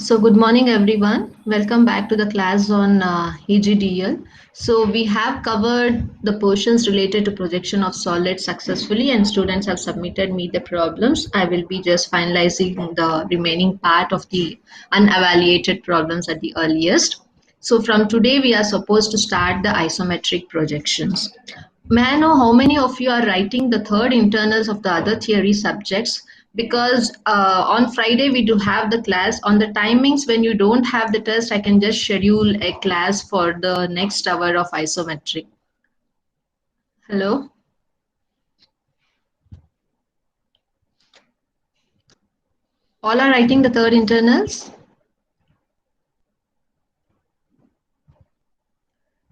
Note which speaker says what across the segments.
Speaker 1: So good morning, everyone. Welcome back to the class on EGDL. So we have covered the portions related to projection of solids successfully, and students have submitted me the problems. I will be just finalizing the remaining part of the unevaluated problems at the earliest. So from today, we are supposed to start the isometric projections. May I know how many of you are writing the third internals of the other theory subjects? Because on Friday we do have the class. On the timings when you don't have the test, I can just schedule a class for the next hour of isometric. Hello? All are writing the third internals?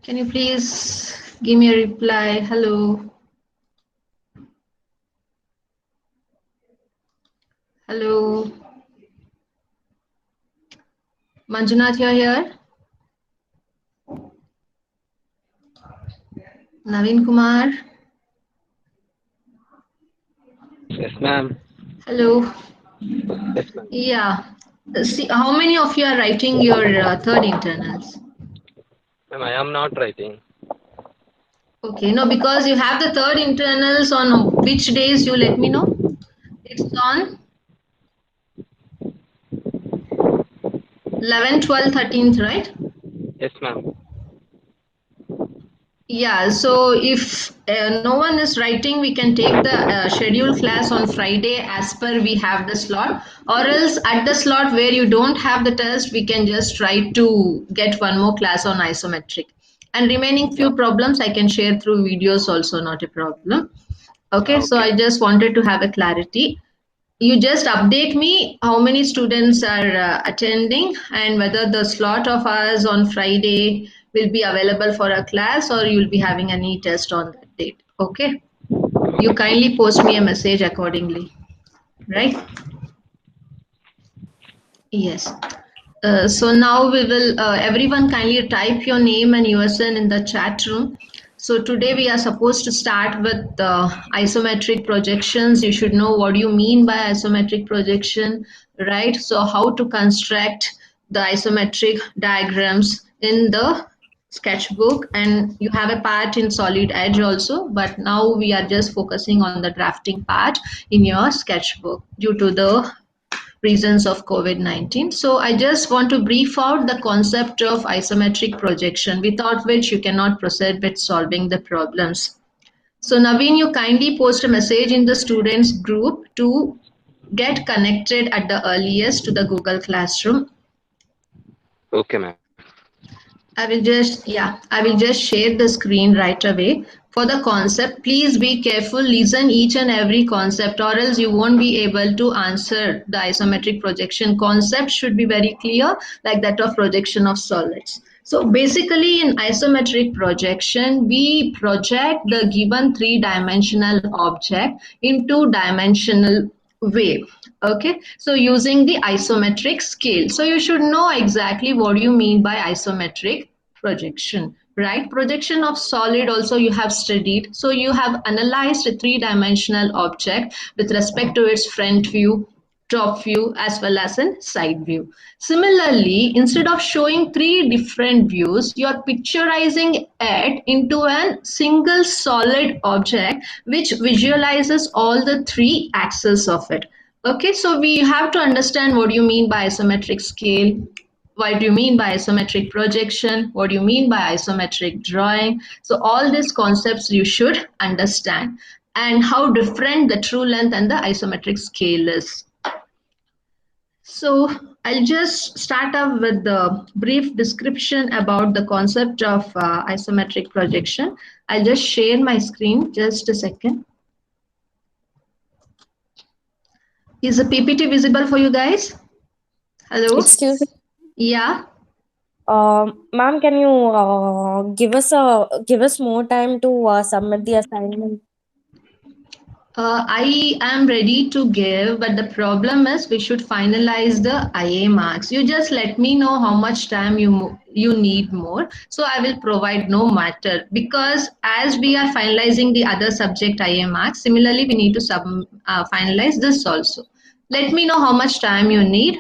Speaker 1: Can you please give me a reply? Hello? Hello? Manjunath, you're here? Naveen Kumar?
Speaker 2: Yes, ma'am.
Speaker 1: Hello?
Speaker 2: Yes, ma'am.
Speaker 1: Yeah. See, how many of you are writing your third internals?
Speaker 2: Ma'am, I am not writing.
Speaker 1: Okay, no, because you have the third internals on which days you let me know? It's on 11, 12, 13th, right?
Speaker 2: Yes, ma'am.
Speaker 1: Yeah, so if no one is writing, we can take the scheduled class on Friday as per we have the slot, or else at the slot where you don't have the test, we can just try to get one more class on isometric. And remaining
Speaker 2: Yeah.
Speaker 1: few problems I can share through videos also, not a problem. Okay, so
Speaker 2: Okay,
Speaker 1: I
Speaker 2: ma'am.
Speaker 1: just wanted to have a clarity. You just update me how many students are attending and whether the slot of ours on Friday will be available for a class or you'll be having any test on that date. Okay. You kindly post me a message accordingly. Right? Yes. So now we will, everyone kindly type your name and USN in the chat room. So today we are supposed to start with isometric projections. You should know what you mean by isometric projection, right? So how to construct the isometric diagrams in the sketchbook, and you have a part in solid edge also, but now we are just focusing on the drafting part in your sketchbook due to the reasons of COVID-19. So I just want to brief out the concept of isometric projection, without which you cannot proceed with solving the problems. So Naveen, you kindly post a message in the students group to get connected at the earliest to the Google Classroom.
Speaker 2: Okay, ma'am.
Speaker 1: I will just share the screen right away. For the concept, please be careful, listen each and every concept, or else you won't be able to answer the isometric projection. Concept should be very clear, like that of projection of solids. So basically in isometric projection, we project the given three-dimensional object in two-dimensional way. Okay, so using the isometric scale. So you should know exactly what you mean by isometric projection, right? Projection of solid also you have studied. So you have analyzed a three-dimensional object with respect to its front view, top view, as well as in side view. Similarly, instead of showing three different views, you are picturizing it into a single solid object which visualizes all the three axes of it. Okay, so we have to understand what you mean by isometric scale, what do you mean by isometric projection, what do you mean by isometric drawing. So all these concepts you should understand, and how different the true length and the isometric scale is. So I'll just start off with the brief description about the concept of isometric projection. I'll just share my screen, just a second. Is the PPT visible for you guys? Hello?
Speaker 3: Excuse me.
Speaker 1: Yeah.
Speaker 3: Ma'am, can you give us more time to submit the assignment?
Speaker 1: I am ready to give, but the problem is we should finalize the IA marks. You just let me know how much time you need more. So I will provide no matter, because as we are finalizing the other subject IA marks, similarly we need to finalize this also. Let me know how much time you need.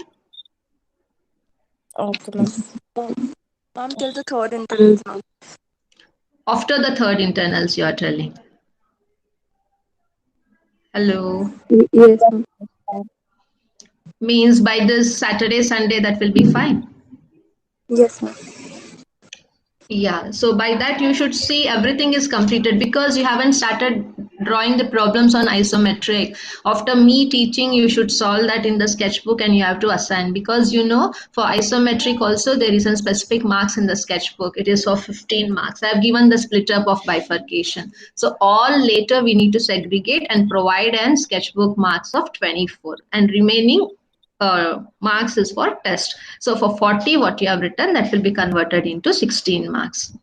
Speaker 3: Okay, ma'am.
Speaker 4: Ma'am, till the third internals, ma'am.
Speaker 1: After the third internals, you are telling. Hello.
Speaker 4: Yes, ma'am.
Speaker 1: Means by this Saturday, Sunday, that will be fine.
Speaker 4: Yes, ma'am.
Speaker 1: Yeah, so by that you should see everything is completed because you haven't started drawing the problems on isometric. After me teaching, you should solve that in the sketchbook and you have to assign because you know for isometric also there is a specific marks in the sketchbook. It is for 15 marks. I have given the split up of bifurcation. So all later we need to segregate and provide an sketchbook marks of 24 and remaining marks is for test. So for 40, what you have written, that will be converted into 16 marks.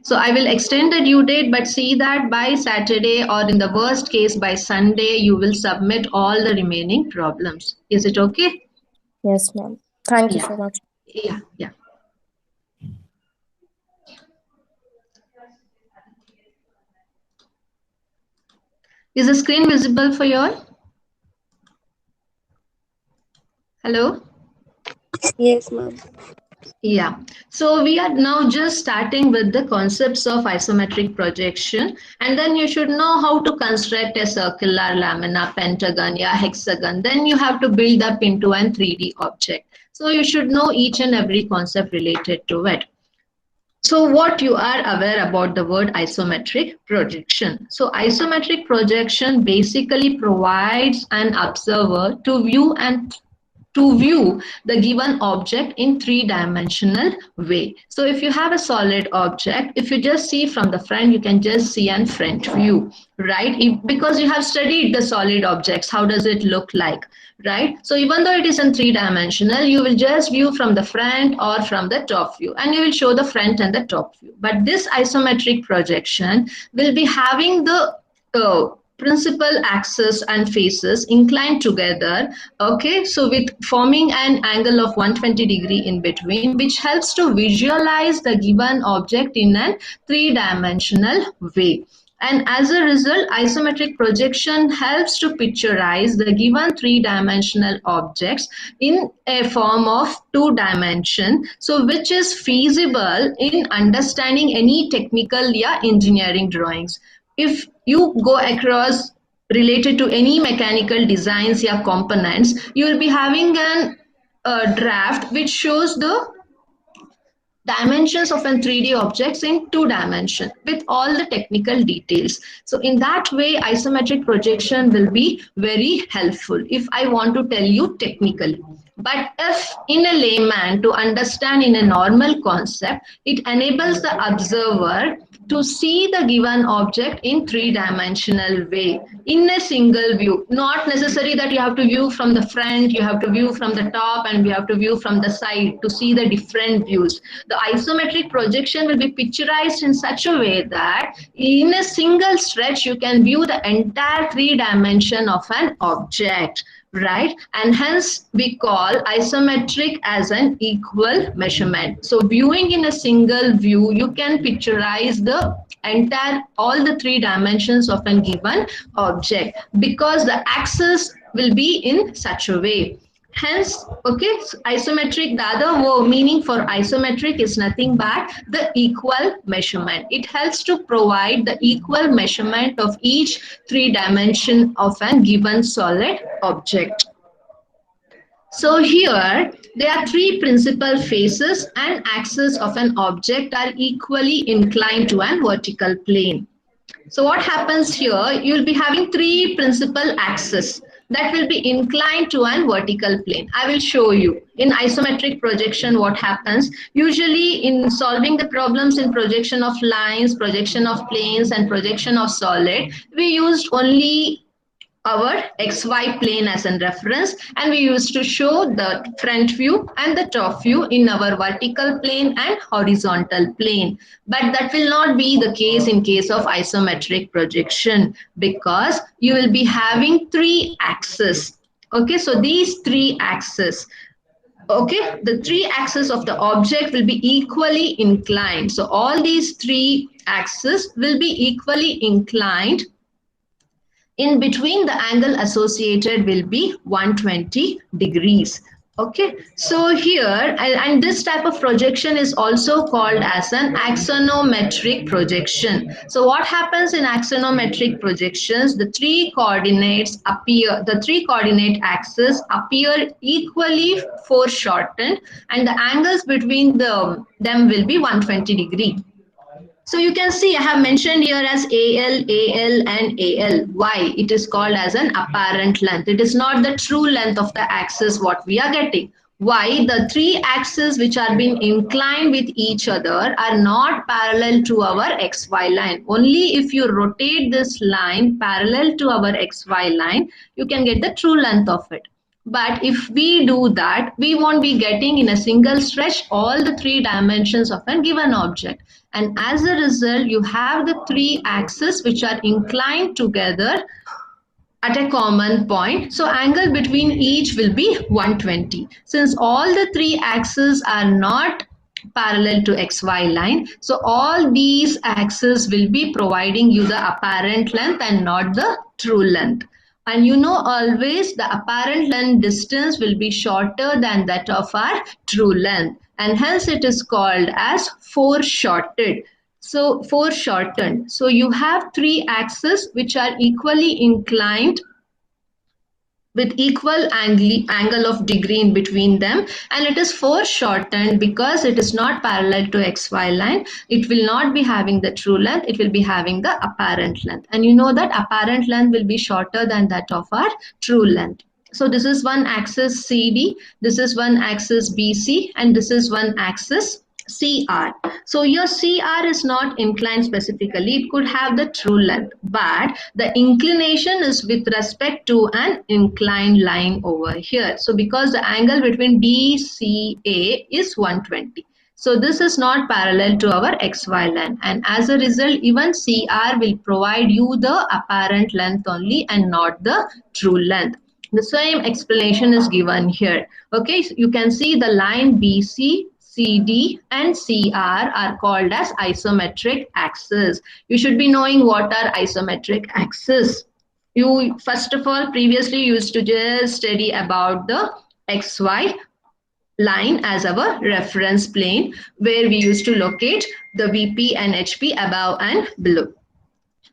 Speaker 1: So I will extend the due date, but see that by Saturday or in the worst case by Sunday, you will submit all the remaining problems. Is it okay?
Speaker 3: Yes, ma'am. Thank you
Speaker 1: Yeah,
Speaker 3: so much.
Speaker 1: yeah, yeah. Is the screen visible for you all? Hello?
Speaker 4: Yes, ma'am.
Speaker 1: Yeah, so we are now just starting with the concepts of isometric projection, and then you should know how to construct a circular lamina, pentagon, yeah, hexagon. Then you have to build up into an 3D object. So you should know each and every concept related to it. So what you are aware about the word isometric projection. So isometric projection basically provides an observer to view the given object in three-dimensional way. So if you have a solid object, if you just see from the front, you can just see an front view, right? Because you have studied the solid objects, how does it look like, right? So even though it is in three-dimensional, you will just view from the front or from the top view, and you will show the front and the top view. But this isometric projection will be having the principal axis and faces inclined together, okay, so with forming an angle of 120 degree in between, which helps to visualize the given object in a three-dimensional way. And as a result, isometric projection helps to picturize the given three-dimensional objects in a form of two dimension, so which is feasible in understanding any technical engineering drawings. If you go across related to any mechanical designs or components, you will be having a draft which shows the dimensions of an 3D objects in two dimension with all the technical details. So in that way, isometric projection will be very helpful if I want to tell you technically. But if in a layman to understand in a normal concept, it enables the observer to see the given object in three-dimensional way in a single view. Not necessary that you have to view from the front, you have to view from the top, and you have to view from the side to see the different views. The isometric projection will be picturized in such a way that in a single stretch you can view the entire three dimension of an object, right? And hence we call isometric as an equal measurement. So viewing in a single view, you can picturize the entire all the three dimensions of a given object because the axis will be in such a way. Hence, okay, so isometric, the other meaning for isometric is nothing but the equal measurement. It helps to provide the equal measurement of each three dimension of a given solid object. So here, there are three principal faces and axes of an object are equally inclined to an vertical plane. So what happens here, you will be having three principal axes that will be inclined to an vertical plane. I will show you in isometric projection what happens. Usually in solving the problems in projection of lines, projection of planes and projection of solid, we used only our XY plane as a reference, and we used to show the front view and the top view in our vertical plane and horizontal plane. But that will not be the case in case of isometric projection because you will be having three axes. Okay, so these three axes, okay, the three axes of the object will be equally inclined. So all these three axes will be equally inclined. In between, the angle associated will be 120 degrees. Okay, so here, and this type of projection is also called as an axonometric projection. So what happens in axonometric projections? The three coordinate axes appear equally foreshortened, and the angles between them will be 120 degree. So you can see I have mentioned here as AL, AL and AL. Why? It is called as an apparent length. It is not the true length of the axis what we are getting. Why? The three axes which are being inclined with each other are not parallel to our XY line. Only if you rotate this line parallel to our XY line, you can get the true length of it. But if we do that, we won't be getting in a single stretch all the three dimensions of a given object. And as a result, you have the three axes which are inclined together at a common point. So angle between each will be 120. Since all the three axes are not parallel to XY line, so all these axes will be providing you the apparent length and not the true length. And you know always the apparent length distance will be shorter than that of our true length, and hence it is called as foreshortened. So foreshortened. So you have three axes which are equally inclined with equal angle of degree in between them, and it is foreshortened because it is not parallel to XY line. It will not be having the true length, it will be having the apparent length, and you know that apparent length will be shorter than that of our true length. So this is one axis CD, this is one axis BC, and this is one axis CR. So your CR is not inclined specifically, it could have the true length, but the inclination is with respect to an inclined line over here. So because the angle between DCA is 120. So this is not parallel to our XY line, and as a result even CR will provide you the apparent length only and not the true length. The same explanation is given here. Okay, so you can see the line BC, CD and CR are called as isometric axes. You should be knowing what are isometric axes. You first of all previously used to just study about the XY line as our reference plane where we used to locate the VP and HP above and below.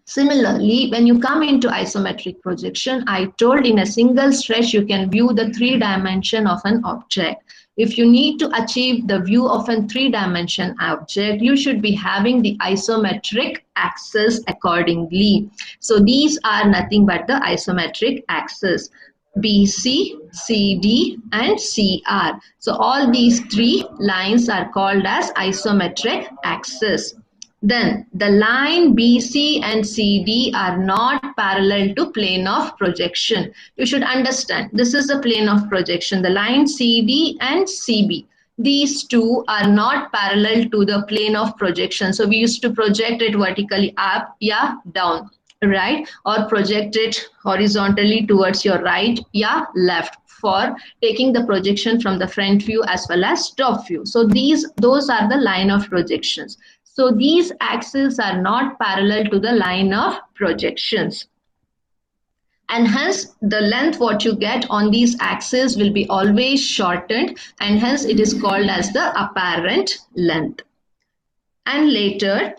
Speaker 1: Similarly, when you come into isometric projection, I told in a single stretch you can view the three dimension of an object. If you need to achieve the view of a three-dimension object, you should be having the isometric axis accordingly. So these are nothing but the isometric axis. BC, CD and CR. So all these three lines are called as isometric axis. Then the line BC and CD are not parallel to plane of projection. You should understand this is the plane of projection. The line CD and CB. These two are not parallel to the plane of projection. So we used to project it vertically up, yeah, down, right? Or project it horizontally towards your right, yeah, left, for taking the projection from the front view as well as top view. So those are the line of projections. So these axes are not parallel to the line of projections. And hence the length what you get on these axes will be always shortened, and hence it is called as the apparent length. And later,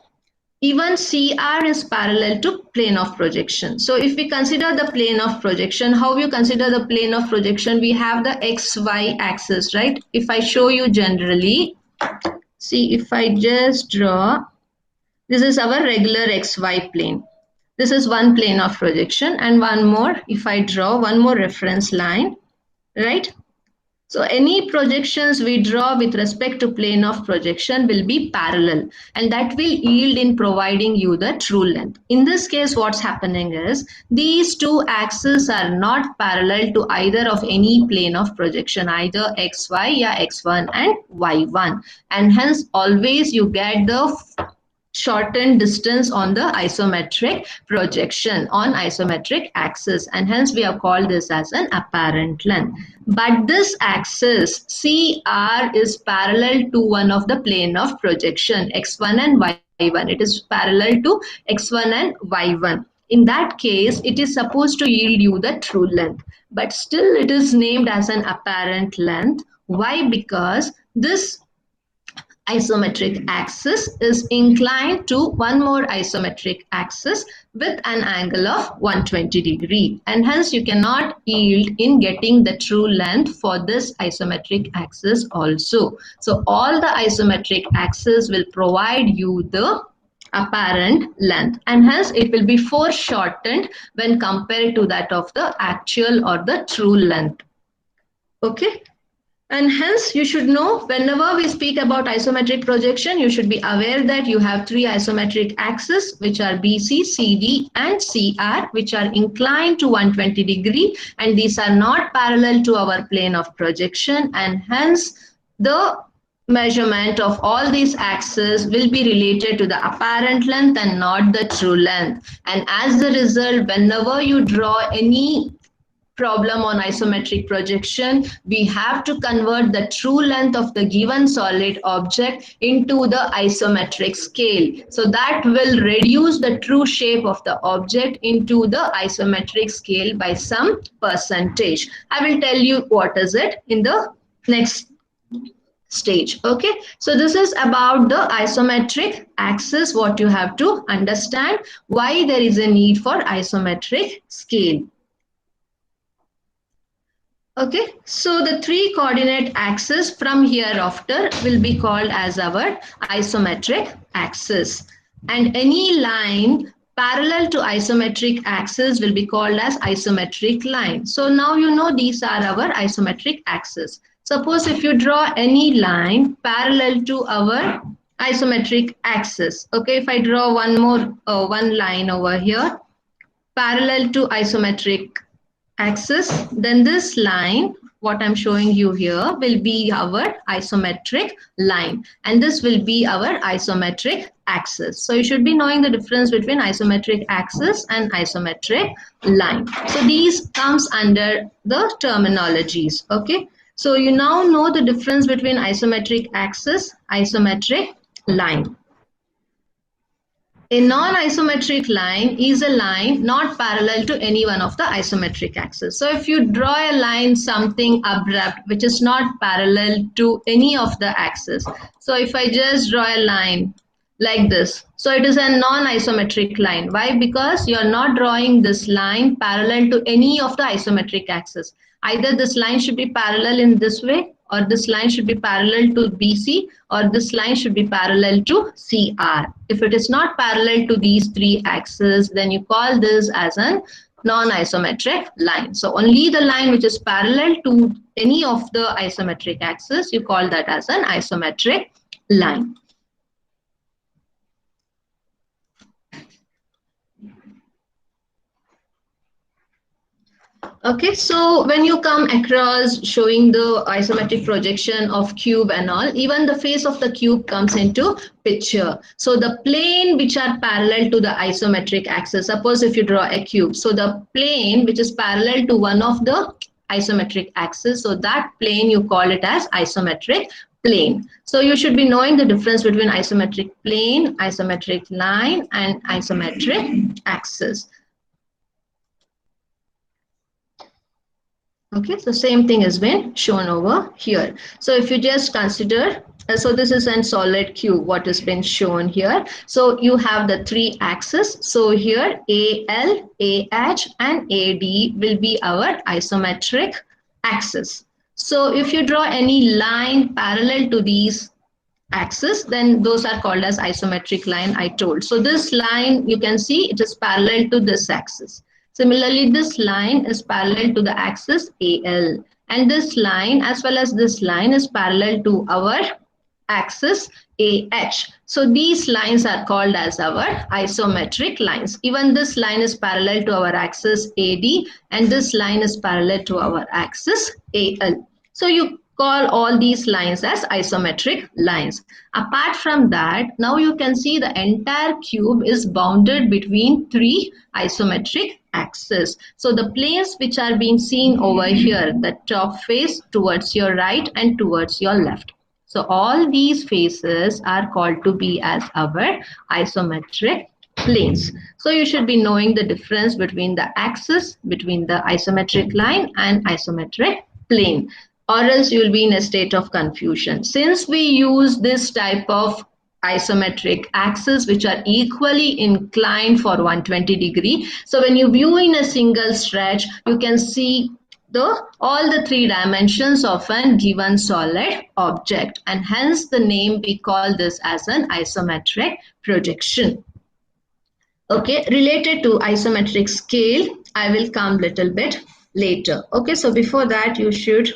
Speaker 1: even CR is parallel to plane of projection. So if we consider the plane of projection, how you consider the plane of projection? We have the XY axis, right? If I show you generally, see, if I just draw, this is our regular XY plane. This is one plane of projection, and one more, if I draw one more reference line, right? So any projections we draw with respect to plane of projection will be parallel, and that will yield in providing you the true length. In this case, what's happening is these two axes are not parallel to either of any plane of projection, either XY or X1 and Y1, and hence always you get the shortened distance on the isometric projection on isometric axis, and hence we have called this as an apparent length. But this axis CR is parallel to one of the plane of projection, X1 and Y1. It is parallel to X1 and Y1. In that case, it is supposed to yield you the true length, but still it is named as an apparent length. Why? Because this isometric axis is inclined to one more isometric axis with an angle of 120 degree, and hence you cannot yield in getting the true length for this isometric axis also. So all the isometric axes will provide you the apparent length, and hence it will be foreshortened when compared to that of the actual or the true length. Okay. And hence you should know, whenever we speak about isometric projection, you should be aware that you have three isometric axes, which are BC, CD and CR, which are inclined to 120 degree, and these are not parallel to our plane of projection, and hence the measurement of all these axes will be related to the apparent length and not the true length. And as a result, whenever you draw any problem on isometric projection, we have to convert the true length of the given solid object into the isometric scale. So that will reduce the true shape of the object into the isometric scale by some percentage. I will tell you what is it in the next stage. Okay, so this is about the isometric axis, what you have to understand, why there is a need for isometric scale. Okay, so the three coordinate axis from hereafter will be called as our isometric axis, and any line parallel to isometric axis will be called as isometric line. So now you know these are our isometric axis. Suppose if you draw any line parallel to our isometric axis, okay, if I draw one line over here parallel to isometric axis, then this line, what I'm showing you here, will be our isometric line, and this will be our isometric axis. So you should be knowing the difference between isometric axis and isometric line. So these comes under the terminologies. Okay, so you now know the difference between isometric axis, isometric line. A non-isometric line is a line not parallel to any one of the isometric axes. So if you draw a line something abrupt which is not parallel to any of the axes. So if I just draw a line like this, so it is a non-isometric line. Why? Because you are not drawing this line parallel to any of the isometric axes. Either this line should be parallel in this way, or this line should be parallel to BC, or this line should be parallel to CR. If it is not parallel to these three axes, then you call this as a non-isometric line. So only the line which is parallel to any of the isometric axes, you call that as an isometric line. Okay, so when you come across showing the isometric projection of cube and all, even the face of the cube comes into picture. So the plane which are parallel to the isometric axis, suppose if you draw a cube, so the plane which is parallel to one of the isometric axis, so that plane you call it as isometric plane. So you should be knowing the difference between isometric plane, isometric line and isometric axis. Okay, so same thing has been shown over here. So if you just consider, so this is a solid cube, what has been shown here. So you have the three axes. So here AL, AH and AD will be our isometric axis. So if you draw any line parallel to these axis, then those are called as isometric line, I told. So this line, you can see it is parallel to this axis. Similarly, this line is parallel to the axis AL, and this line as well as this line is parallel to our axis AH. So these lines are called as our isometric lines. Even this line is parallel to our axis AD, and this line is parallel to our axis AL. So you call all these lines as isometric lines. Apart from that, now you can see the entire cube is bounded between three isometric axes. So the planes which are being seen over here, the top face towards your right and towards your left. So all these faces are called to be as our isometric planes. So you should be knowing the difference between the axis, between the isometric line and isometric plane, or else you will be in a state of confusion. Since we use this type of isometric axis which are equally inclined for 120 degree, so when you view in a single stretch, you can see all the three dimensions of an given solid object, and hence the name we call this as an isometric projection. Okay, related to isometric scale, I will come little bit later. Okay, so before that you should,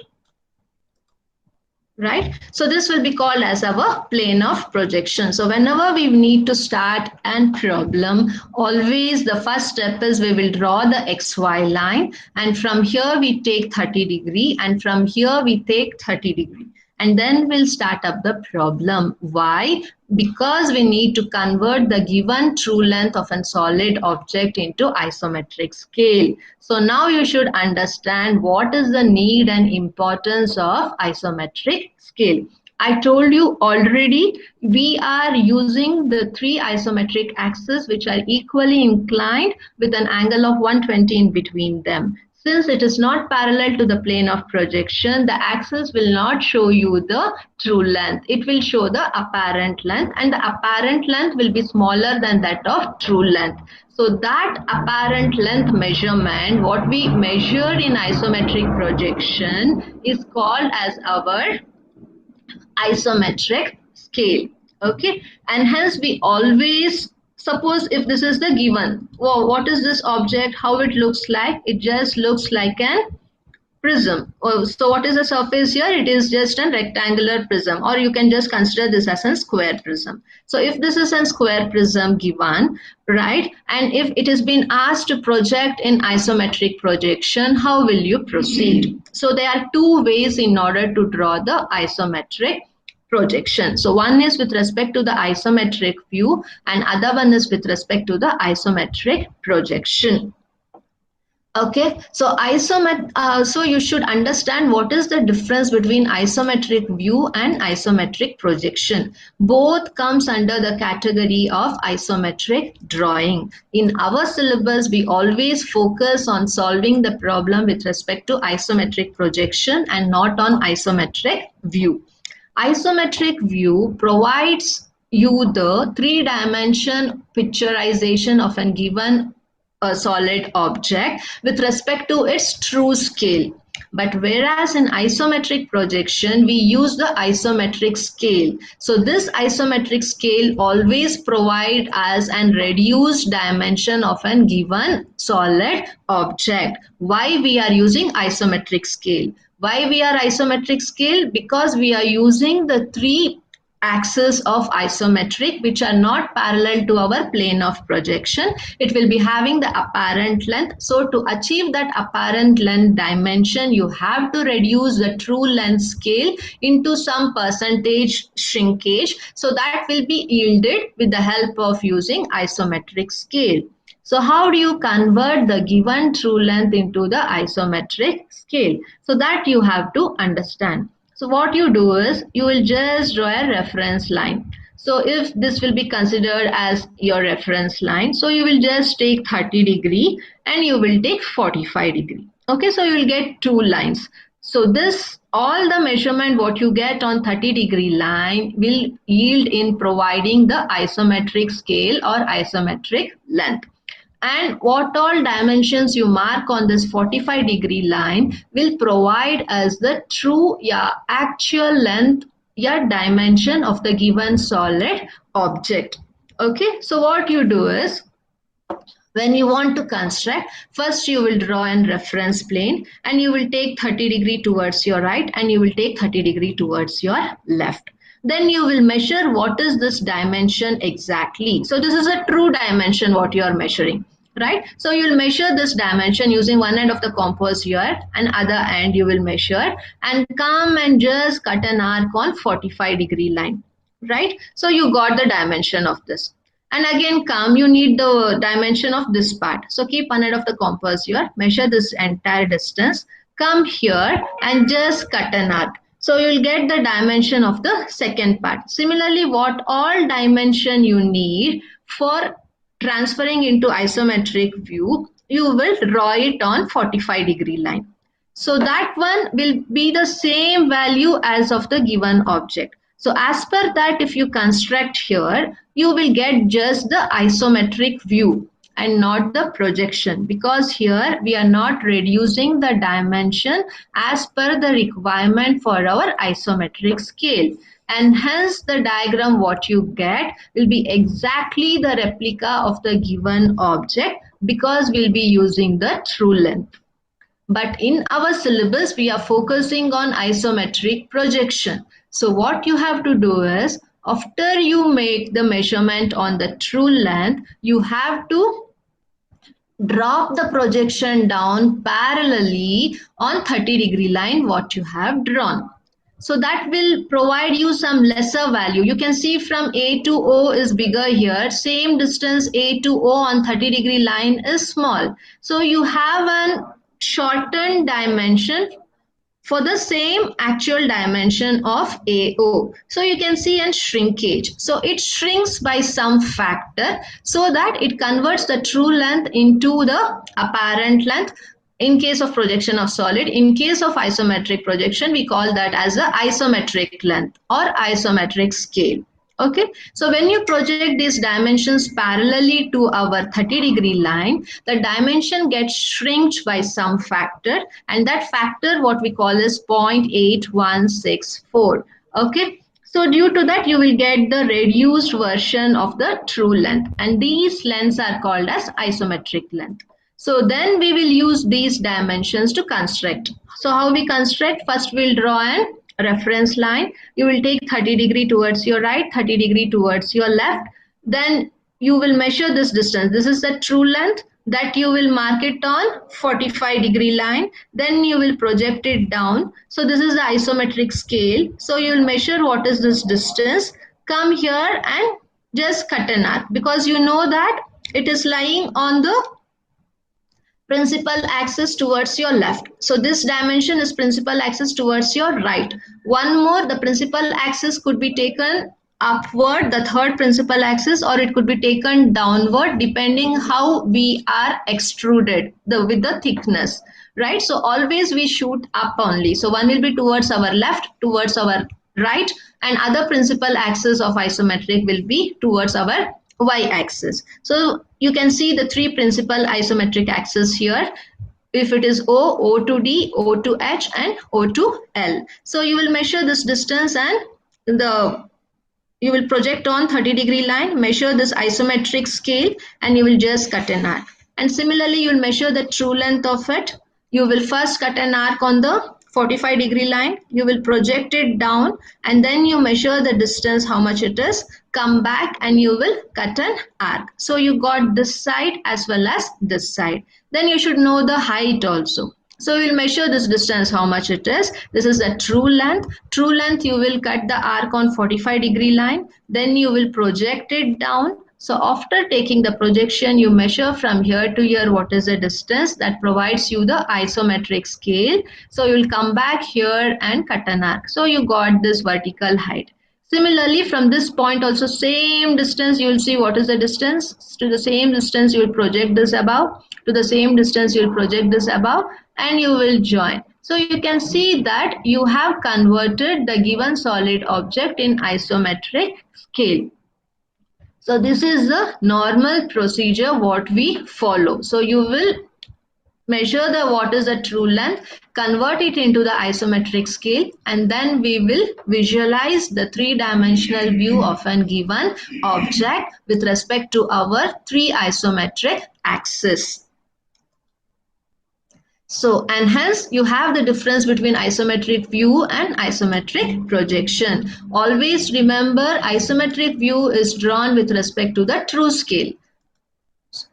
Speaker 1: right? So this will be called as our plane of projection. So whenever we need to start an problem, always the first step is we will draw the XY line, and from here we take 30 degree, and from here we take 30 degree. And then we'll start up the problem. Why? Because we need to convert the given true length of a solid object into isometric scale. So now you should understand what is the need and importance of isometric scale. I told you already, we are using the three isometric axes which are equally inclined with an angle of 120 in between them. Since it is not parallel to the plane of projection, the axis will not show you the true length. It will show the apparent length, and the apparent length will be smaller than that of true length. So that apparent length measurement, what we measured in isometric projection, is called as our isometric scale. Okay, and hence we always, suppose if this is the given, oh, what is this object, how it looks like? It just looks like an prism. Oh, so what is the surface here? It is just a rectangular prism, or you can just consider this as a square prism. So if this is a square prism given, right, and if it has been asked to project in isometric projection, how will you proceed? So there are two ways in order to draw the isometric projection. So one is with respect to the isometric view, and other one is with respect to the isometric projection. Okay, so so you should understand what is the difference between isometric view and isometric projection. Both comes under the category of isometric drawing. In our syllabus, we always focus on solving the problem with respect to isometric projection and not on isometric view. Isometric view provides you the three-dimension picturization of a given solid object with respect to its true scale. But whereas in isometric projection, we use the isometric scale. So this isometric scale always provides us a reduced dimension of a given solid object. Why we are using isometric scale? Why we are isometric scale? Because we are using the three axes of isometric which are not parallel to our plane of projection. It will be having the apparent length. So to achieve that apparent length dimension, you have to reduce the true length scale into some percentage shrinkage. So that will be yielded with the help of using isometric scale. So how do you convert the given true length into the isometric scale? So that you have to understand. So what you do is you will just draw a reference line. So if this will be considered as your reference line, so you will just take 30 degree and you will take 45 degree. Okay, so you will get two lines. So this, all the measurement what you get on 30 degree line will yield in providing the isometric scale or isometric length. And what all dimensions you mark on this 45 degree line will provide us the true actual length dimension of the given solid object. Okay, so what you do is, when you want to construct, first you will draw a reference plane and you will take 30 degree towards your right and you will take 30 degree towards your left. Then you will measure what is this dimension exactly. So this is a true dimension what you are measuring, right? So you will measure this dimension using one end of the compass here and other end you will measure and come and just cut an arc on 45 degree line, right? So you got the dimension of this. And again come, you need the dimension of this part. So keep one end of the compass here, measure this entire distance, come here and just cut an arc. So you will get the dimension of the second part. Similarly, what all dimension you need for transferring into isometric view, you will draw it on 45-degree line. So that one will be the same value as of the given object. So as per that, if you construct here, you will get just the isometric view and not the projection, because here we are not reducing the dimension as per the requirement for our isometric scale, and hence the diagram what you get will be exactly the replica of the given object, because we'll be using the true length. But in our syllabus, we are focusing on isometric projection. So what you have to do is, after you make the measurement on the true length, you have to drop the projection down parallelly on 30-degree line what you have drawn. So that will provide you some lesser value. You can see from A to O is bigger here. Same distance A to O on 30-degree line is small. So you have a shortened dimension for the same actual dimension of AO. So you can see a shrinkage. So it shrinks by some factor so that it converts the true length into the apparent length in case of projection of solid. In case of isometric projection, we call that as a isometric length or isometric scale. Okay, so when you project these dimensions parallelly to our 30-degree line, the dimension gets shrinked by some factor, and that factor what we call is 0.8164. Okay, so due to that you will get the reduced version of the true length, and these lengths are called as isometric length. So then we will use these dimensions to construct. So how we construct? First we'll draw an reference line. You will take 30-degree towards your right, 30-degree towards your left. Then you will measure this distance. This is the true length that you will mark it on 45-degree line. Then you will project it down. So this is the isometric scale. So you will measure what is this distance. Come here and just cut an arc, because you know that it is lying on the principal axis towards your left. So this dimension is principal axis towards your right. One more, the principal axis could be taken upward, the third principal axis, or it could be taken downward depending how we are extruded with the thickness, right? So always we shoot up only. So one will be towards our left, towards our right, and other principal axis of isometric will be towards our y-axis. So you can see the three principal isometric axes here. If it is O, O to D, O to H, and O to L. So you will measure this distance and you will project on 30-degree line, measure this isometric scale, and you will just cut an arc. And similarly, you will measure the true length of it. You will first cut an arc on the 45-degree line, you will project it down, and then you measure the distance, how much it is, come back and you will cut an arc. So you got this side as well as this side. Then you should know the height also. So we will measure this distance, how much it is. This is the true length. True length, you will cut the arc on 45-degree line. Then you will project it down. So after taking the projection, you measure from here to here what is the distance that provides you the isometric scale. So you will come back here and cut an arc. So you got this vertical height. Similarly, from this point also same distance, you will see what is the distance. To the same distance, you will project this above. To the same distance, you will project this above, and you will join. So you can see that you have converted the given solid object in isometric scale. So this is the normal procedure what we follow. So you will measure what is the true length, convert it into the isometric scale, and then we will visualize the three-dimensional view of a given object with respect to our three isometric axes. So, and hence you have the difference between isometric view and isometric projection. Always remember, isometric view is drawn with respect to the true scale.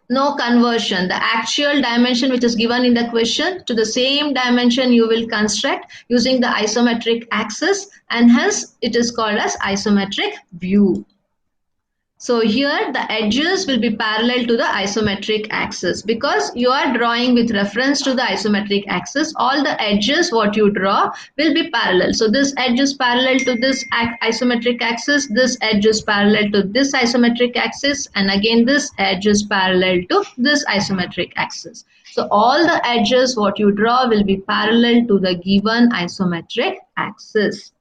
Speaker 1: No conversion. The actual dimension which is given in the question, to the same dimension you will construct using the isometric axis, and hence it is called as isometric view. So here the edges will be parallel to the isometric axis because you are drawing with reference to the isometric axis. All the edges what you draw will be parallel. So this edge is parallel to this isometric axis, this edge is parallel to this isometric axis, and again this edge is parallel to this isometric axis. So all the edges what you draw will be parallel to the given isometric axis.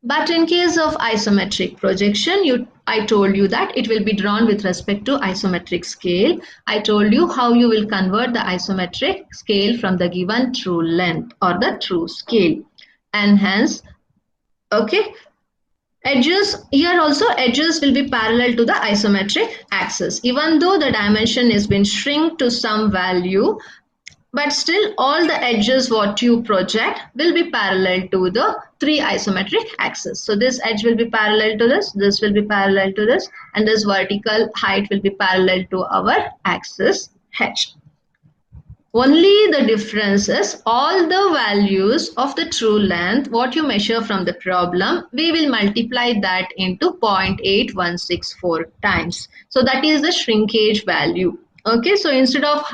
Speaker 1: But in case of isometric projection, I told you that it will be drawn with respect to isometric scale. I told you how you will convert the isometric scale from the given true length or the true scale. And hence, okay, edges, here also edges will be parallel to the isometric axis. Even though the dimension has been shrunk to some value, but still all the edges what you project will be parallel to the three isometric axes. So this edge will be parallel to this will be parallel to this, and this vertical height will be parallel to our axis H. Only the difference is all the values of the true length what you measure from the problem, we will multiply that into 0.8164 times. So that is the shrinkage value. Okay, so instead of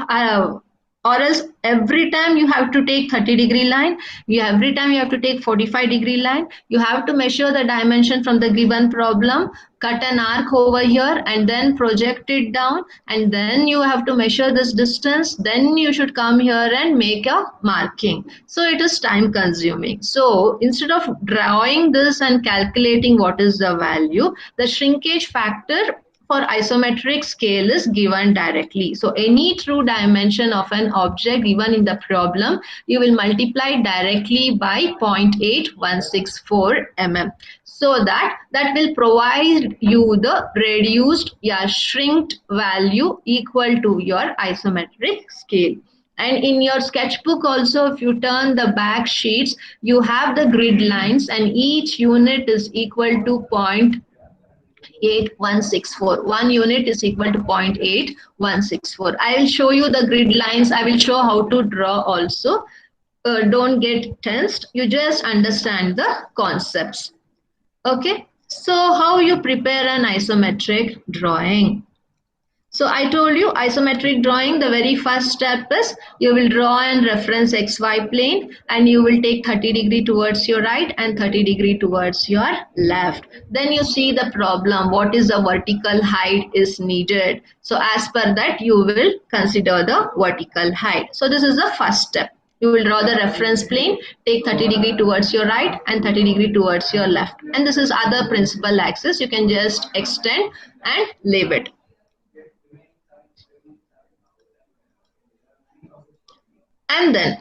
Speaker 1: or else every time you have to take 30-degree line, every time you have to take 45-degree line, you have to measure the dimension from the given problem, cut an arc over here and then project it down, and then you have to measure this distance, then you should come here and make a marking. So it is time consuming. So instead of drawing this and calculating what is the value, the shrinkage factor for isometric scale is given directly. So any true dimension of an object given in the problem, you will multiply directly by 0.8164 mm. So that will provide you the reduced or shrinked value equal to your isometric scale. And in your sketchbook also, if you turn the back sheets, you have the grid lines and each unit is equal to 0.8164. 1 unit is equal to 0.8164. I will show you the grid lines. I will show how to draw also. Don't get tensed. You just understand the concepts. Okay. So how you prepare an isometric drawing? So I told you isometric drawing, the very first step is you will draw and reference XY plane and you will take 30-degree towards your right and 30-degree towards your left. Then you see the problem, what is the vertical height is needed. So as per that you will consider the vertical height. So this is the first step. You will draw the reference plane, take 30-degree towards your right and 30-degree towards your left. And this is other principal axis. You can just extend and leave it. And then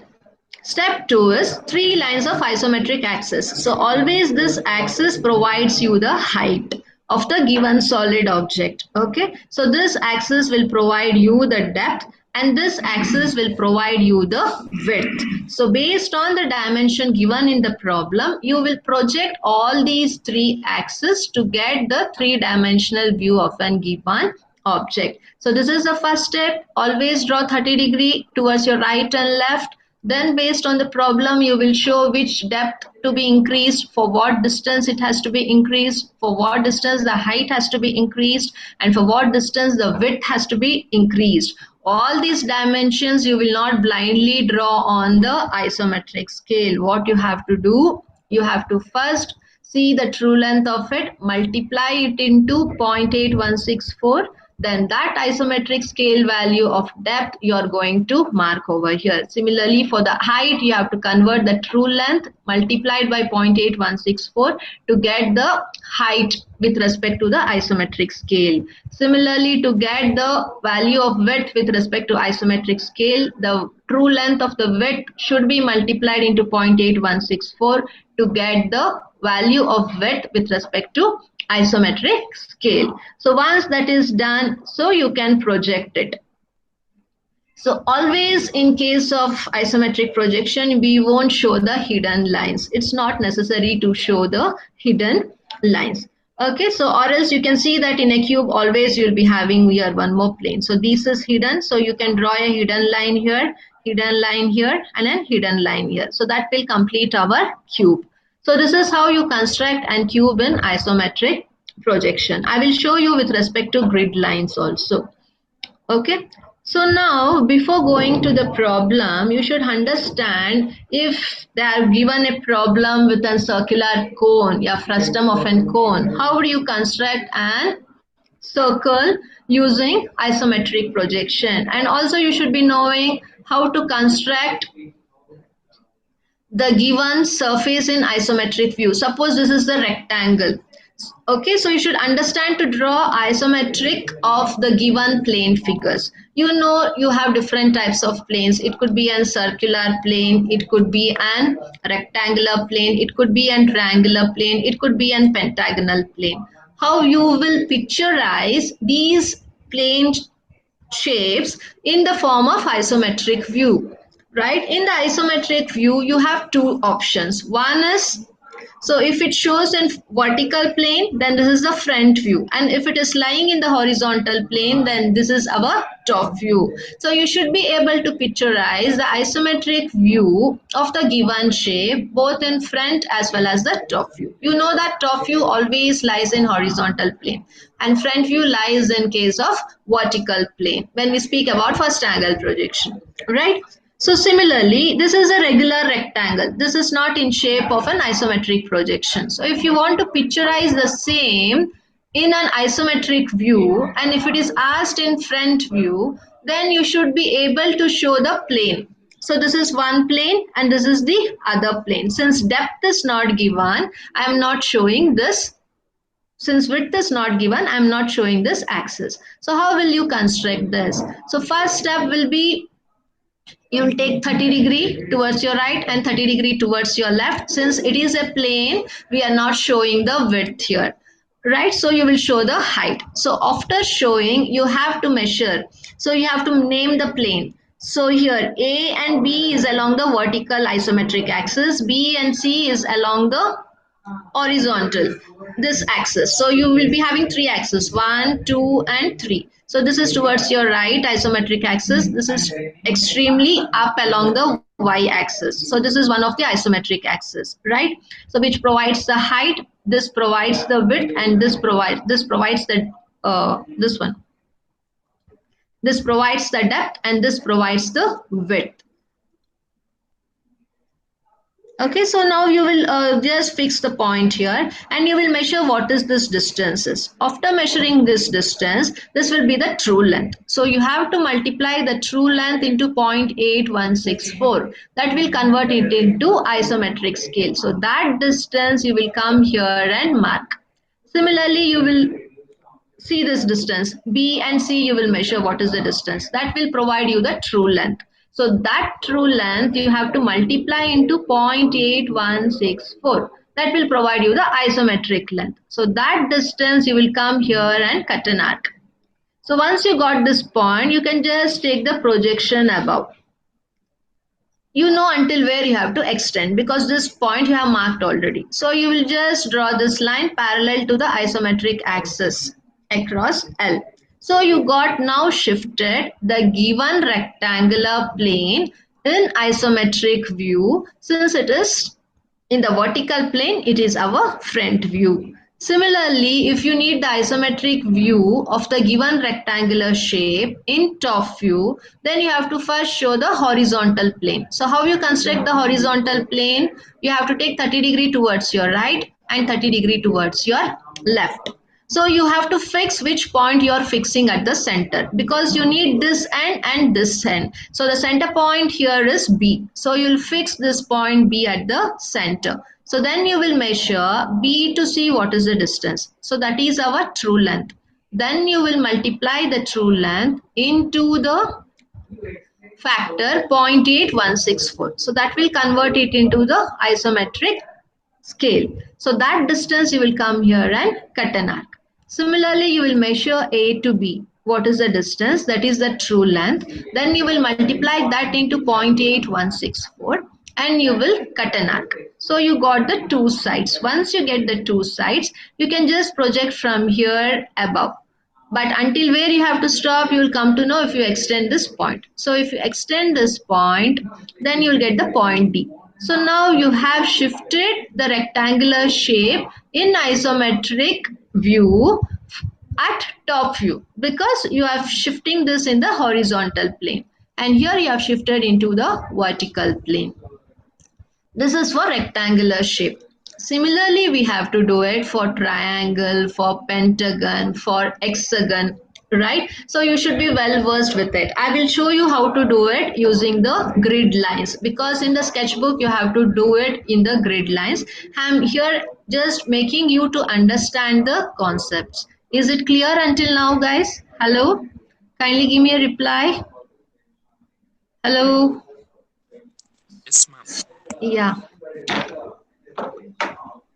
Speaker 1: step 2 is 3 lines of isometric axis. So always this axis provides you the height of the given solid object. Okay. So this axis will provide you the depth and this axis will provide you the width. So based on the dimension given in the problem, you will project all these 3 axes to get the 3-dimensional view of an given object. So this is the first step. Always draw 30-degree towards your right and left. Then based on the problem, you will show which depth to be increased, for what distance it has to be increased, for what distance the height has to be increased, and for what distance the width has to be increased. All these dimensions you will not blindly draw on the isometric scale. What you have to do, you have to first see the true length of it, multiply it into 0.8164. Then that isometric scale value of depth you are going to mark over here. Similarly, for the height, you have to convert the true length multiplied by 0.8164 to get the height with respect to the isometric scale. Similarly, to get the value of width with respect to isometric scale, the true length of the width should be multiplied into 0.8164 to get the value of width with respect to isometric scale. So once that is done, so you can project it. So always in case of isometric projection, we won't show the hidden lines. It's not necessary to show the hidden lines. Okay, so or else you can see that in a cube always you'll be having here one more plane. So this is hidden. So you can draw a hidden line here, and a hidden line here. So that will complete our cube. So this is how you construct an cube in isometric projection. I will show you with respect to grid lines also. Okay. So now before going to the problem, you should understand if they are given a problem with a circular cone, yeah, frustum of a cone, how would you construct an circle using isometric projection? And also you should be knowing how to construct the given surface in isometric view. Suppose this is the rectangle. Okay, so you should understand to draw isometric of the given plane figures. You know you have different types of planes. It could be a circular plane, it could be an rectangular plane, it could be a triangular plane, it could be a pentagonal plane. How you will picturize these plane shapes in the form of isometric view, right? In the isometric view you have two options. One is, so if it shows in vertical plane, then this is the front view, and if it is lying in the horizontal plane, then this is our top view. So you should be able to picturize the isometric view of the given shape both in front as well as the top view. You know that top view always lies in horizontal plane and front view lies in case of vertical plane when we speak about first angle projection, right? So similarly, this is a regular rectangle. This is not in shape of an isometric projection. So if you want to picturize the same in an isometric view, and if it is asked in front view, then you should be able to show the plane. So this is one plane and this is the other plane. Since depth is not given, I am not showing this. Since width is not given, I am not showing this axis. So how will you construct this? So first step will be, you will take 30° towards your right and 30° towards your left. Since it is a plane, we are not showing the width here, right? So you will show the height. So after showing, you have to measure. So you have to name the plane. So here A and B is along the vertical isometric axis, B and C is along the horizontal, this axis. So you will be having three axes, 1, 2 and 3. So this is towards your right isometric axis, this is extremely up along the y axis. So this is one of the isometric axis, right? So which provides the height, this provides the width, and this provides the this one, this provides the depth, and this provides the width. Okay, so now you will just fix the point here and you will measure what is this distance is. After measuring this distance, this will be the true length. So you have to multiply the true length into 0.8164. That will convert it into isometric scale. So that distance you will come here and mark. Similarly, you will see this distance. B and C you will measure what is the distance. That will provide you the true length. So that true length you have to multiply into 0.8164. That will provide you the isometric length. So that distance you will come here and cut an arc. So once you got this point, you can just take the projection above. You know until where you have to extend because this point you have marked already. So you will just draw this line parallel to the isometric axis across L. So you got now shifted the given rectangular plane in isometric view. Since it is in the vertical plane, it is our front view. Similarly, if you need the isometric view of the given rectangular shape in top view, then you have to first show the horizontal plane. So how you construct the horizontal plane? You have to take 30° towards your right and 30° towards your left. So you have to fix which point you are fixing at the center because you need this end and this end. So the center point here is B. So you will fix this point B at the center. So then you will measure B to see what is the distance. So that is our true length. Then you will multiply the true length into the factor 0.8164. So that will convert it into the isometric scale. So that distance you will come here and cut an arc. Similarly, you will measure A to B. What is the distance? That is the true length. Then you will multiply that into 0.8164 and you will cut an arc. So you got the two sides. Once you get the two sides, you can just project from here above. But until where you have to stop, you will come to know if you extend this point. So if you extend this point, then you will get the point D. So now you have shifted the rectangular shape in isometric view at top view, because you are shifting this in the horizontal plane, and here you have shifted into the vertical plane. This is for rectangular shape. Similarly, we have to do it for triangle, for pentagon, for hexagon, right? So you should be well versed with it. I will show you how to do it using the grid lines, because in the sketchbook you have to do it in the grid lines. I'm here just making you to understand the concepts. Is it clear until now, guys? Hello? Kindly give me a reply. Hello?
Speaker 5: Yes, ma'am.
Speaker 1: Yeah.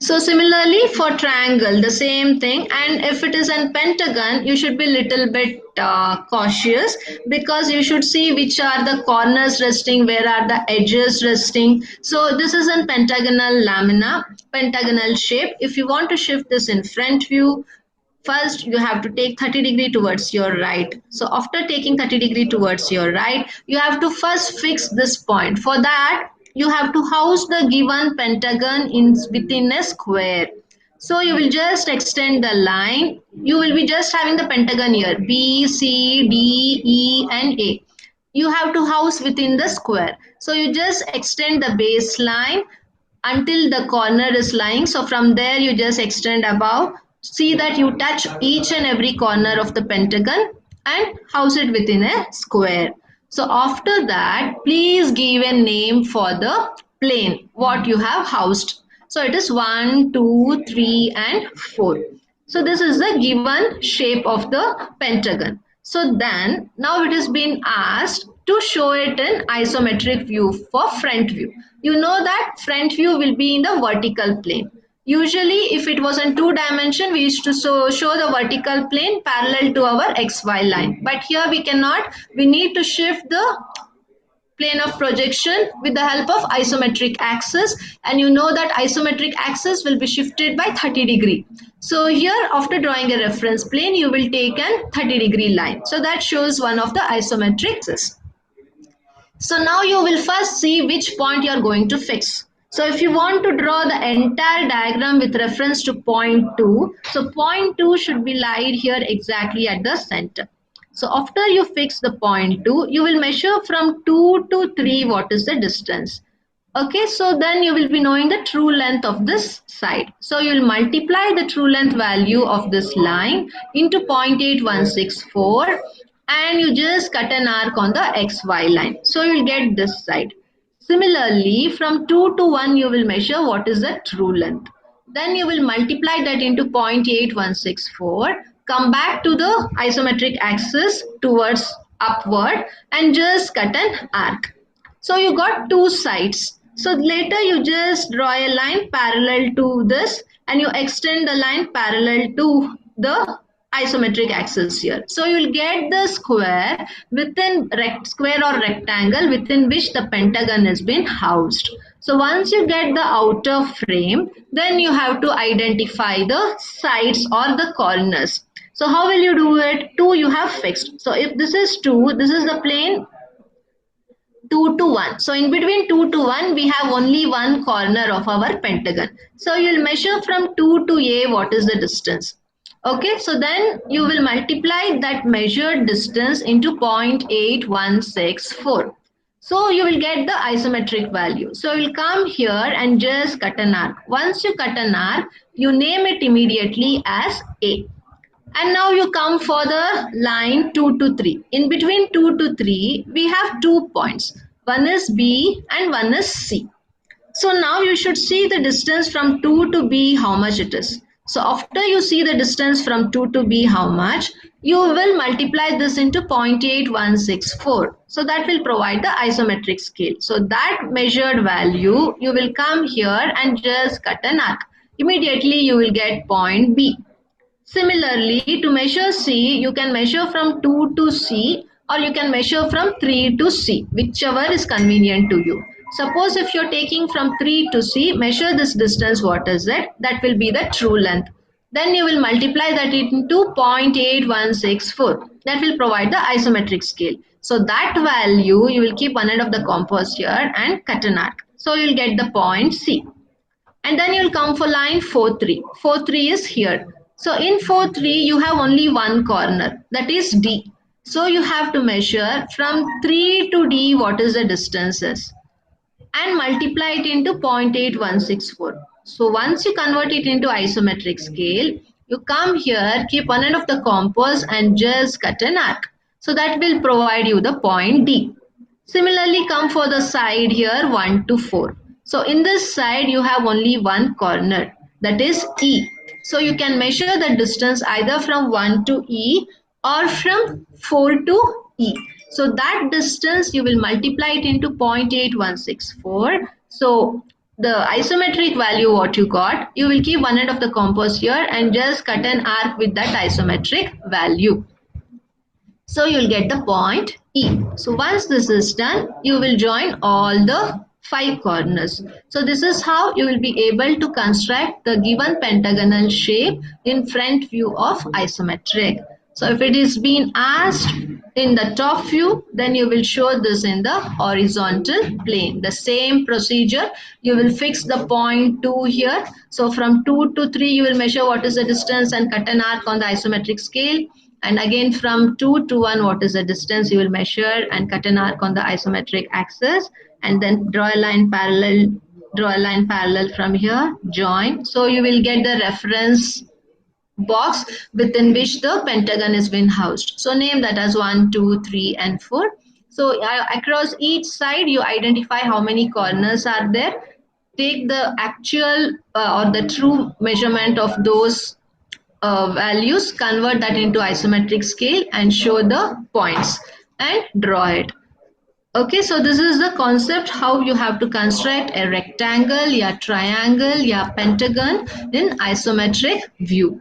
Speaker 1: So similarly for triangle, the same thing, and if it is an pentagon, you should be little bit cautious, because you should see which are the corners resting, where are the edges resting. So this is a pentagonal lamina, pentagonal shape. If you want to shift this in front view, first you have to take 30 degree towards your right. So after taking 30 degree towards your right, you have to first fix this point. For that, you have to house the given pentagon in within a square. So you will just extend the line. You will be just having the pentagon here, B, C, D, E and A. You have to house within the square. So you just extend the baseline until the corner is lying. So from there you just extend above. See that you touch each and every corner of the pentagon and house it within a square. So after that, please give a name for the plane what you have housed. So it is 1, 2, 3 and 4. So this is the given shape of the pentagon. So then now it has been asked to show it in isometric view for front view. You know that front view will be in the vertical plane. Usually if it was in 2 dimension, we used to show the vertical plane parallel to our XY line. But here we cannot. We need to shift the plane of projection with the help of isometric axis, and you know that isometric axis will be shifted by 30 degree. So here after drawing a reference plane, you will take an 30 degree line. So that shows one of the isometric axis. So now you will first see which point you are going to fix. So if you want to draw the entire diagram with reference to point 2, so point 2 should be laid here exactly at the center. So after you fix the point 2, you will measure from 2 to 3 what is the distance. Okay, so then you will be knowing the true length of this side. So you will multiply the true length value of this line into 0.8164, and you just cut an arc on the XY line. So you will get this side. Similarly, from 2 to 1, you will measure what is the true length. Then you will multiply that into 0.8164, come back to the isometric axis towards upward and just cut an arc. So you got 2 sides. So later you just draw a line parallel to this and you extend the line parallel to the isometric axis here. So you will get the square within square or rectangle within which the pentagon has been housed. So once you get the outer frame, then you have to identify the sides or the corners. So how will you do it? 2 you have fixed. So if this is 2, this is the plane 2 to 1. So in between 2 to 1, we have only one corner of our pentagon. So you'll measure from 2 to A what is the distance. Okay, so then you will multiply that measured distance into 0.8164. So you will get the isometric value. So you'll come here and just cut an arc. Once you cut an arc, you name it immediately as A. And now you come for the line 2 to 3. In between 2 to 3, we have 2 points. One is B and one is C. So now you should see the distance from 2 to B, how much it is. So after you see the distance from 2 to B, how much, you will multiply this into 0.8164. So that will provide the isometric scale. So that measured value, you will come here and just cut an arc. Immediately you will get point B. Similarly, to measure C, you can measure from 2 to C or you can measure from 3 to C, whichever is convenient to you. Suppose if you're taking from 3 to C, measure this distance, what is it? That will be the true length. Then you will multiply that into 0.8164. That will provide the isometric scale. So that value, you will keep one end of the compass here and cut an arc. So you'll get the point C. And then you'll come for line 4, 3. 4, 3 is here. So in 4-3, you have only one corner, that is D. So you have to measure from 3 to D what is the distances and multiply it into 0.8164. So once you convert it into isometric scale, you come here, keep one end of the compass and just cut an arc. So that will provide you the point D. Similarly, come for the side here 1 to 4. So in this side, you have only one corner, that is E. So you can measure the distance either from 1 to E or from 4 to E. So that distance you will multiply it into 0.8164. So the isometric value what you got, you will keep one end of the compass here and just cut an arc with that isometric value. So you'll get the point E. So once this is done, you will join all the 5 corners. So this is how you will be able to construct the given pentagonal shape in front view of isometric. So if it is being asked in the top view, then you will show this in the horizontal plane. The same procedure, you will fix the point 2 here. So from 2 to 3, you will measure what is the distance and cut an arc on the isometric scale. And again from 2 to 1, what is the distance you will measure and cut an arc on the isometric axis, and then draw a line parallel from here, join. So you will get the reference box within which the pentagon is being housed. So name that as 1, 2, 3 and 4. So across each side you identify how many corners are there. Take the actual or the true measurement of those values, convert that into isometric scale and show the points and draw it. Okay, so this is the concept how you have to construct a rectangle, a triangle, a pentagon in isometric view.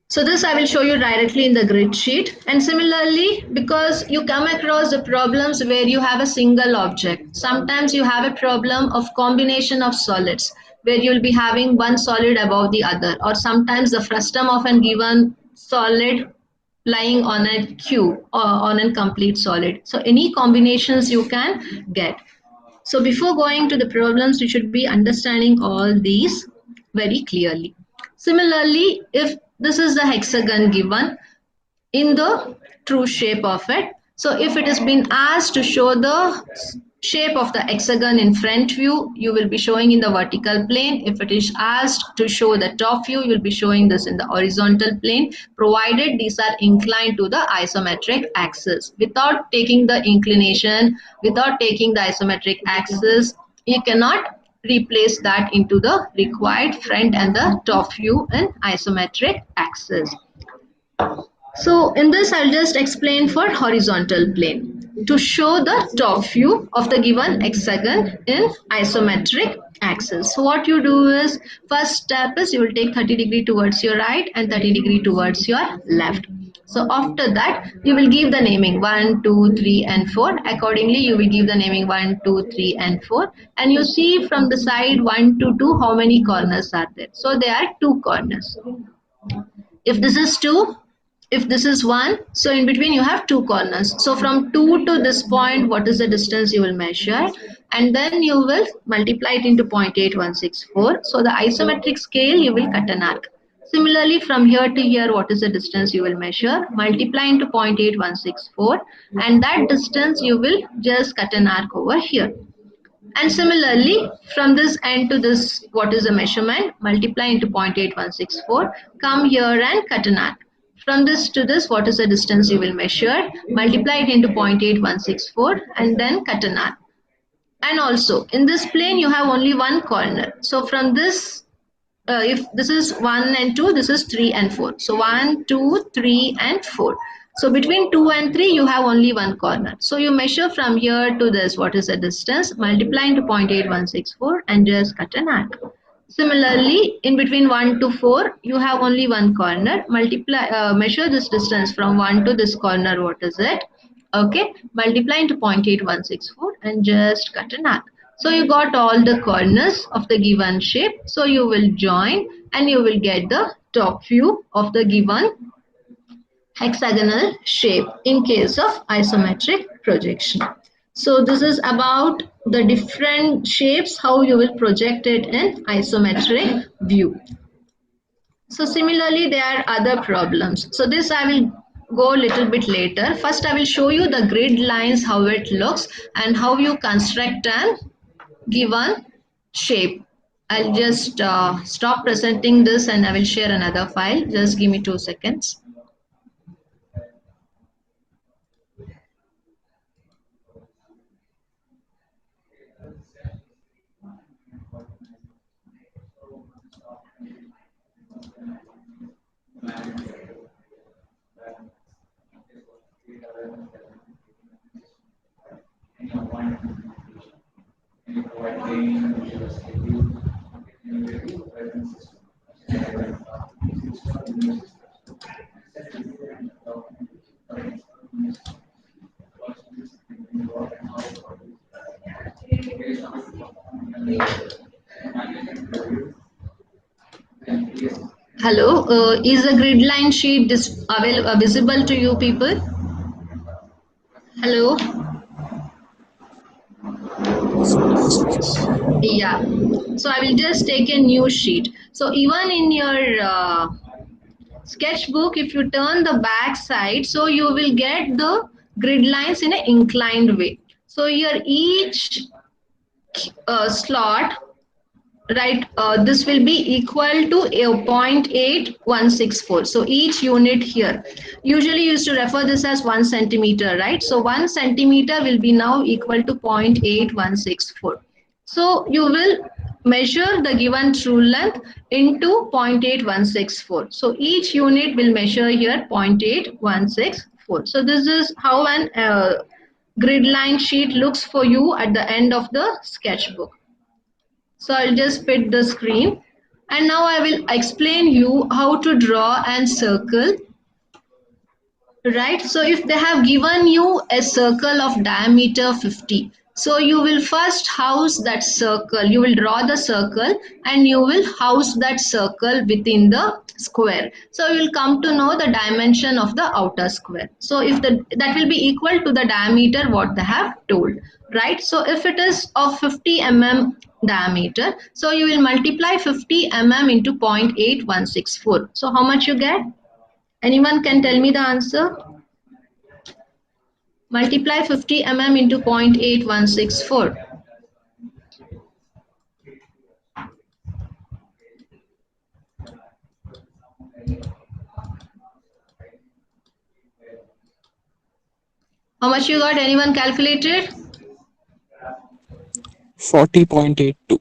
Speaker 1: So this I will show you directly in the grid sheet. And similarly, because you come across the problems where you have a single object, sometimes you have a problem of combination of solids where you will be having one solid above the other, or sometimes the frustum of a given solid lying on a cube or on a complete solid. So any combinations you can get. So before going to the problems, you should be understanding all these very clearly. Similarly, if this is the hexagon given in the true shape of it. So if it has been asked to show the shape of the hexagon in front view, you will be showing in the vertical plane. If it is asked to show the top view, you will be showing this in the horizontal plane, provided these are inclined to the isometric axis. Without taking the inclination, without taking the isometric axis, you cannot replace that into the required front and the top view in isometric axis. So in this, I'll just explain for horizontal plane. To show the top view of the given hexagon in isometric axis. So what you do is, first step is you will take 30 degree towards your right and 30 degree towards your left. So after that, you will give the naming 1, 2, 3 and 4. Accordingly, you will give the naming 1, 2, 3 and 4. And you see from the side 1 to 2 how many corners are there. So there are 2 corners. If this is 2, if this is 1, so in between you have 2 corners. So from 2 to this point, what is the distance you will measure? And then you will multiply it into 0.8164. So the isometric scale, you will cut an arc. Similarly, from here to here, what is the distance you will measure? Multiply into 0.8164. And that distance you will just cut an arc over here. And similarly, from this end to this, what is the measurement? Multiply into 0.8164. Come here and cut an arc. From this to this, what is the distance you will measure? Multiply it into 0.8164 and then cut an arc. And also, in this plane, you have only one corner. So from this, if this is 1 and 2, this is 3 and 4. So 1, 2, 3 and 4. So between 2 and 3, you have only one corner. So you measure from here to this, what is the distance? Multiply into 0.8164 and just cut an arc. Similarly, in between 1 to 4, you have only one corner. Measure this distance from 1 to this corner. What is it? Okay, multiply into 0.8164 and just cut an arc. So you got all the corners of the given shape. So you will join and you will get the top view of the given hexagonal shape in case of isometric projection. So this is about the different shapes, how you will project it in isometric view. So similarly, there are other problems. So this I will go a little bit later. First, I will show you the grid lines, how it looks and how you construct an given shape. I'll just stop presenting this and I will share another file. Just give me 2 seconds. Hello, is the grid line sheet visible to you people? Hello? Yeah. So I will just take a new sheet. So even in your sketchbook, if you turn the back side, so you will get the grid lines in an inclined way. So here each slot, right, this will be equal to a 0.8164. So each unit here, usually used to refer this as 1 centimeter, right? So 1 centimeter will be now equal to 0.8164. So you will measure the given true length into 0.8164. So each unit will measure here 0.8164. So this is how an grid line sheet looks for you at the end of the sketchbook. So I'll just split the screen and now I will explain you how to draw and circle. Right, so if they have given you a circle of diameter 50, so you will first house that circle, you will draw the circle and you will house that circle within the square. So you will come to know the dimension of the outer square. So if that will be equal to the diameter what they have told, right? So if it is of 50 mm diameter, so you will multiply 50 mm into 0.8164. So how much you get? Anyone can tell me the answer? Multiply 50 mm into 0.8164. How much you got? Anyone calculated?
Speaker 5: 40.82.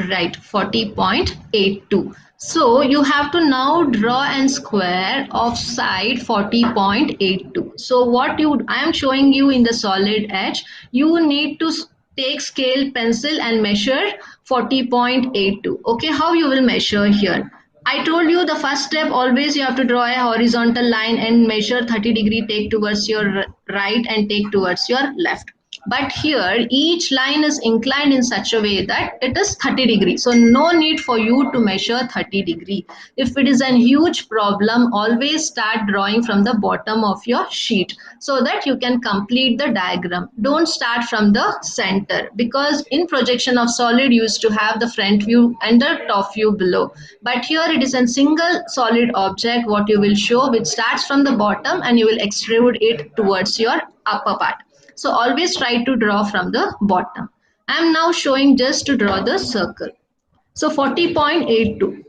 Speaker 1: Right, 40.82. So you have to now draw and square of side 40.82. So I am showing you in the solid edge, you need to take scale pencil and measure 40.82. Okay, how you will measure here? I told you the first step, always you have to draw a horizontal line and measure 30-degree, take towards your right and take towards your left. But here each line is inclined in such a way that it is 30 degrees. So no need for you to measure 30 degree. If it is a huge problem, always start drawing from the bottom of your sheet so that you can complete the diagram. Don't start from the center, because in projection of solid you used to have the front view and the top view below. But here it is a single solid object what you will show, which starts from the bottom and you will extrude it towards your upper part. So always try to draw from the bottom. I am now showing just to draw the circle. So 40.82.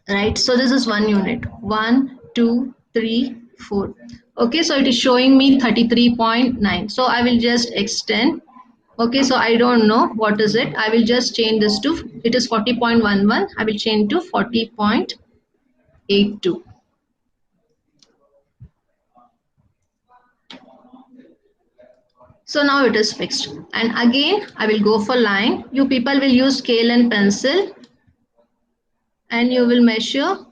Speaker 1: Right. So this is one unit. 1, 2, 3, 4. Okay. So it is showing me 33.9. So I will just extend. Okay. So I don't know what is it. I will just change this to, it is 40.11. I will change to 40.82. So now it is fixed. And again, I will go for line. You people will use scale and pencil. And you will measure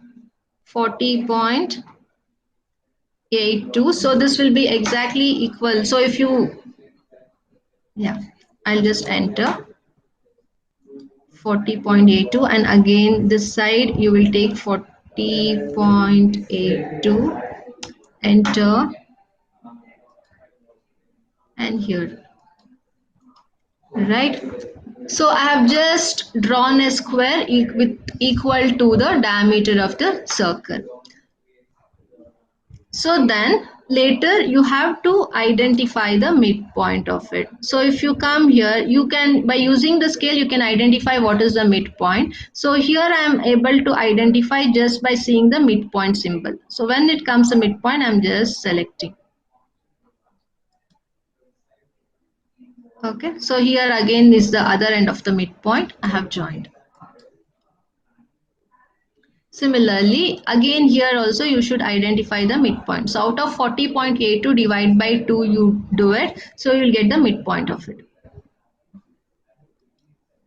Speaker 1: 40.82. So this will be exactly equal. So if you, yeah, I'll just enter 40.82. And again, this side, you will take 40.82, enter. And here, right? So I have just drawn a square with equal to the diameter of the circle. So then later you have to identify the midpoint of it. So if you come here, you can, by using the scale, you can identify what is the midpoint. So here I am able to identify just by seeing the midpoint symbol. So when it comes to midpoint, I am just selecting. Okay, so here again is the other end of the midpoint I have joined. Similarly, again here also you should identify the midpoint. So out of 40.82 divide by 2 you do it. So you will get the midpoint of it.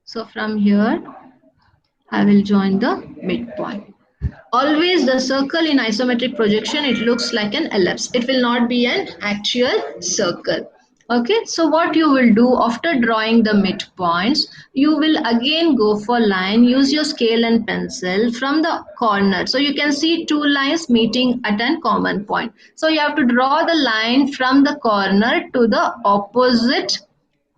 Speaker 1: So from here I will join the midpoint. Always the circle in isometric projection, it looks like an ellipse. It will not be an actual circle. Okay, so what you will do after drawing the midpoints, you will again go for line, use your scale and pencil from the corner. So you can see two lines meeting at a common point. So you have to draw the line from the corner to the opposite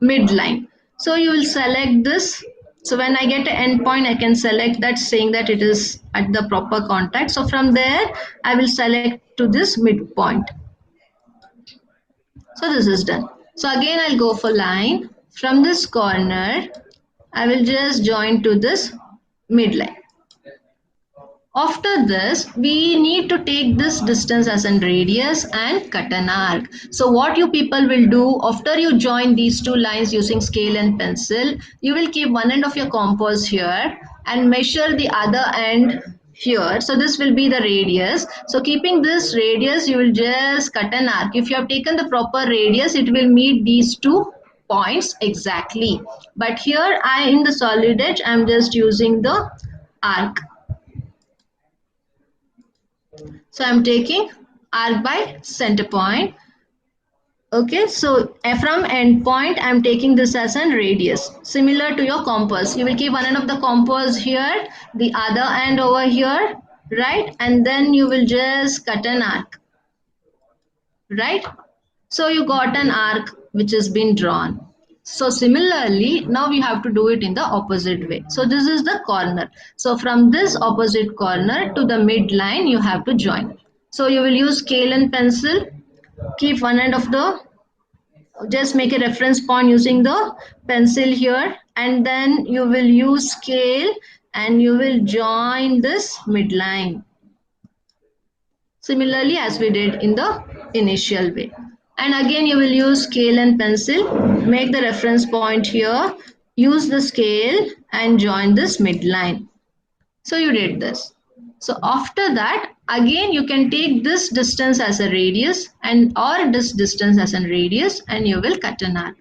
Speaker 1: midline. So you will select this. So when I get an endpoint, I can select that, saying that it is at the proper contact. So from there, I will select to this midpoint. So this is done. So again, I'll go for line. From this corner, I will just join to this midline. After this, we need to take this distance as a radius and cut an arc. So what you people will do, after you join these two lines using scale and pencil, you will keep one end of your compass here and measure the other end here. So this will be the radius. So keeping this radius, you will just cut an arc. If you have taken the proper radius, it will meet these two points exactly. But here in the solid edge, I am just using the arc. So I'm taking arc by center point. Okay, so from end point, I'm taking this as a radius. Similar to your compass, you will keep one end of the compass here, the other end over here, right? And then you will just cut an arc, right? So you got an arc which has been drawn. So similarly, now we have to do it in the opposite way. So this is the corner. So from this opposite corner to the midline, you have to join. So you will use scale and pencil. Keep one end of the, just make a reference point using the pencil here. And then you will use scale and you will join this midline. Similarly as we did in the initial way. And again you will use scale and pencil, make the reference point here, use the scale and join this midline. So you did this. So after that, again you can take this distance as a radius and or this distance as a radius and you will cut an arc.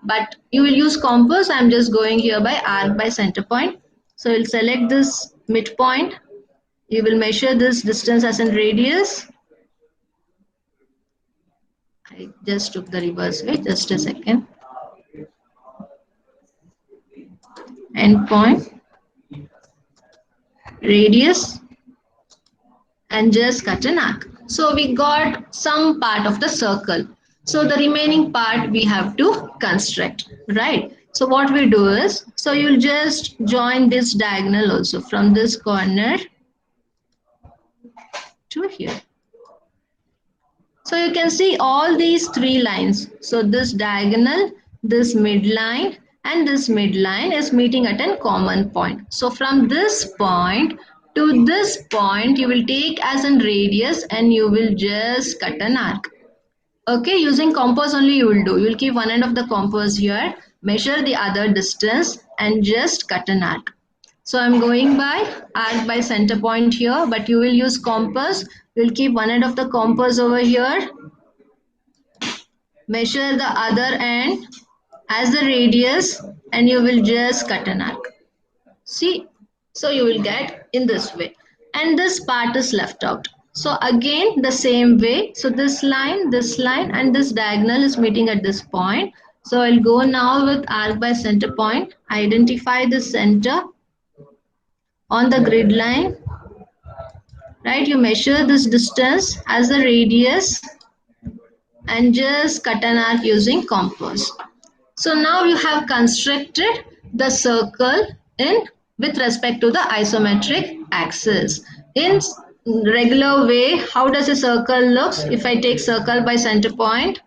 Speaker 1: But you will use compass. I'm just going here by arc by center point. So you'll select this midpoint. You will measure this distance as a radius. I just took the reverse way, just a second. Endpoint, radius, and just cut an arc. So we got some part of the circle. So the remaining part we have to construct, right? So what we do is, so you'll just join this diagonal also from this corner to here. So you can see all these three lines. So this diagonal, this midline, and this midline is meeting at a common point. So from this point to this point, you will take as a radius and you will just cut an arc. Okay, using compass only you will do. You will keep one end of the compass here, measure the other distance and just cut an arc. So I'm going by arc by center point here, but you will use compass. You will keep one end of the compass over here, measure the other end as the radius and you will just cut an arc. See, so you will get in this way and this part is left out. So again the same way. So this line and this diagonal is meeting at this point. So I'll go now with arc by center point, identify the center on the grid line, right? You measure this distance as the radius and just cut an arc using compass. So now you have constructed the circle in with respect to the isometric axis. In regular way, how does a circle looks? If I take circle by center point,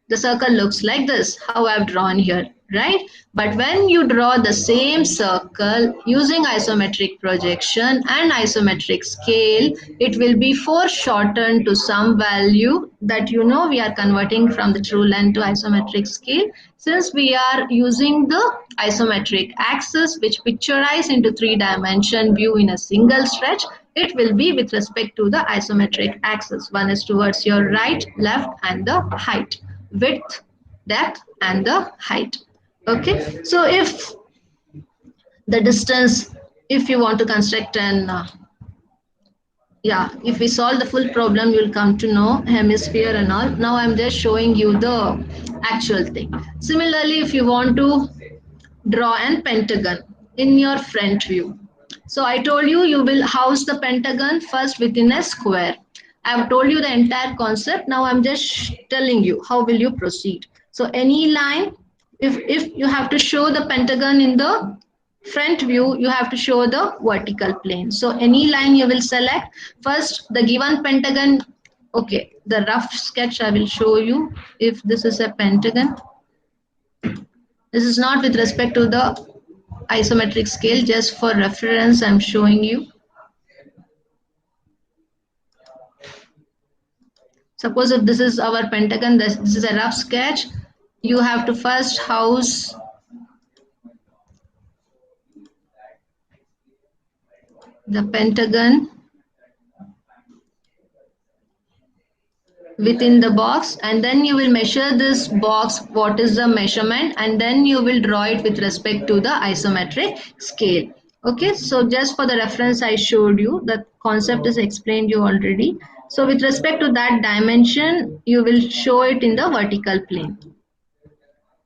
Speaker 1: the circle looks like this, how I've drawn here, right? But when you draw the same circle using isometric projection and isometric scale, it will be foreshortened to some value that we are converting from the true length to isometric scale. Since we are using the isometric axis which picturize into 3-dimension view in a single stretch, it will be with respect to the isometric axis. One is towards your right, left, and the height. Width, depth, and the height. Okay, so if the distance, if you want to construct an if we solve the full problem, you'll come to know hemisphere and all. Now I'm just showing you the actual thing. Similarly, if you want to draw an pentagon in your front view, so I told you, you will house the pentagon first within a square. I have told you the entire concept. Now I'm just telling you how will you proceed. So any line, if you have to show the pentagon in the front view, you have to show the vertical plane. So any line you will select. First, the given pentagon. Okay, the rough sketch I will show you. If this is a pentagon, this is not with respect to the isometric scale, just for reference I'm showing you. Suppose if this is our pentagon, this is a rough sketch. You have to first house the pentagon within the box, and then you will measure this box, what is the measurement, and then you will draw it with respect to the isometric scale. Okay, so just for the reference I showed you, the concept is explained you already. So with respect to that dimension, you will show it in the vertical plane.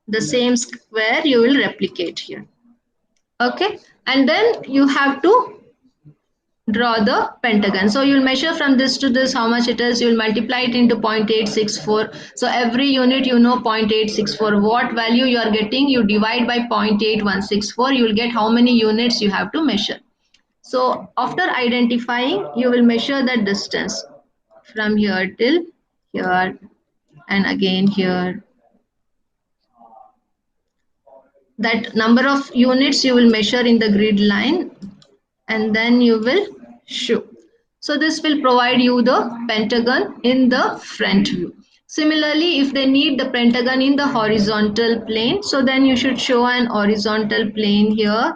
Speaker 1: The same square you will replicate here. Okay, and then you have to draw the pentagon. So you'll measure from this to this how much it is. You'll multiply it into 0.864. So every unit 0.864. What value you are getting, you divide by 0.8164. You will get how many units you have to measure. So after identifying, you will measure the distance from here till here and again here. That number of units you will measure in the grid line, and then you will show. So this will provide you the pentagon in the front view. Similarly, if they need the pentagon in the horizontal plane, so then you should show an horizontal plane here.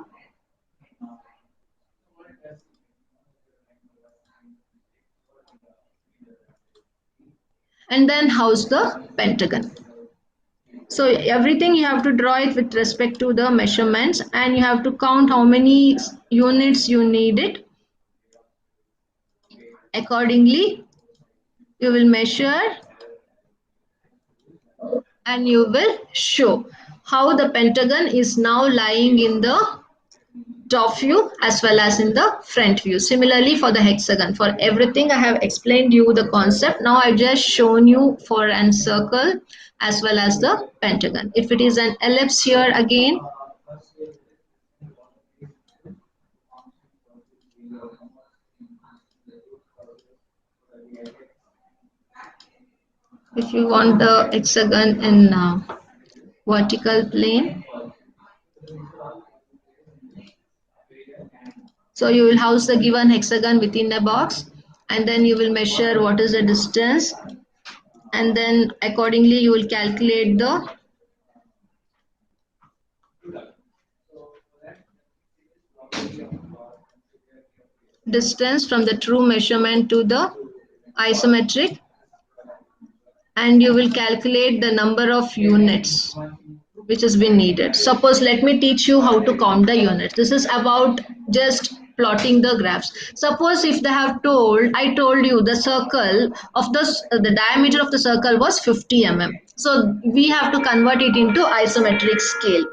Speaker 1: And then house the pentagon. So everything you have to draw it with respect to the measurements, and you have to count how many units you need it. Accordingly, you will measure and you will show how the pentagon is now lying in the top view as well as in the front view. Similarly for the hexagon, for everything I have explained you the concept. Now I've just shown you for an circle as well as the pentagon. If it is an ellipse here again, if you want the hexagon in vertical plane, so you will house the given hexagon within a box, and then you will measure what is the distance, and then accordingly you will calculate the distance from the true measurement to the isometric, and you will calculate the number of units which has been needed. Suppose let me teach you how to count the units. This is about just plotting the graphs. Suppose if they have I told you the circle of the diameter of the circle was 50 mm. So we have to convert it into isometric scale.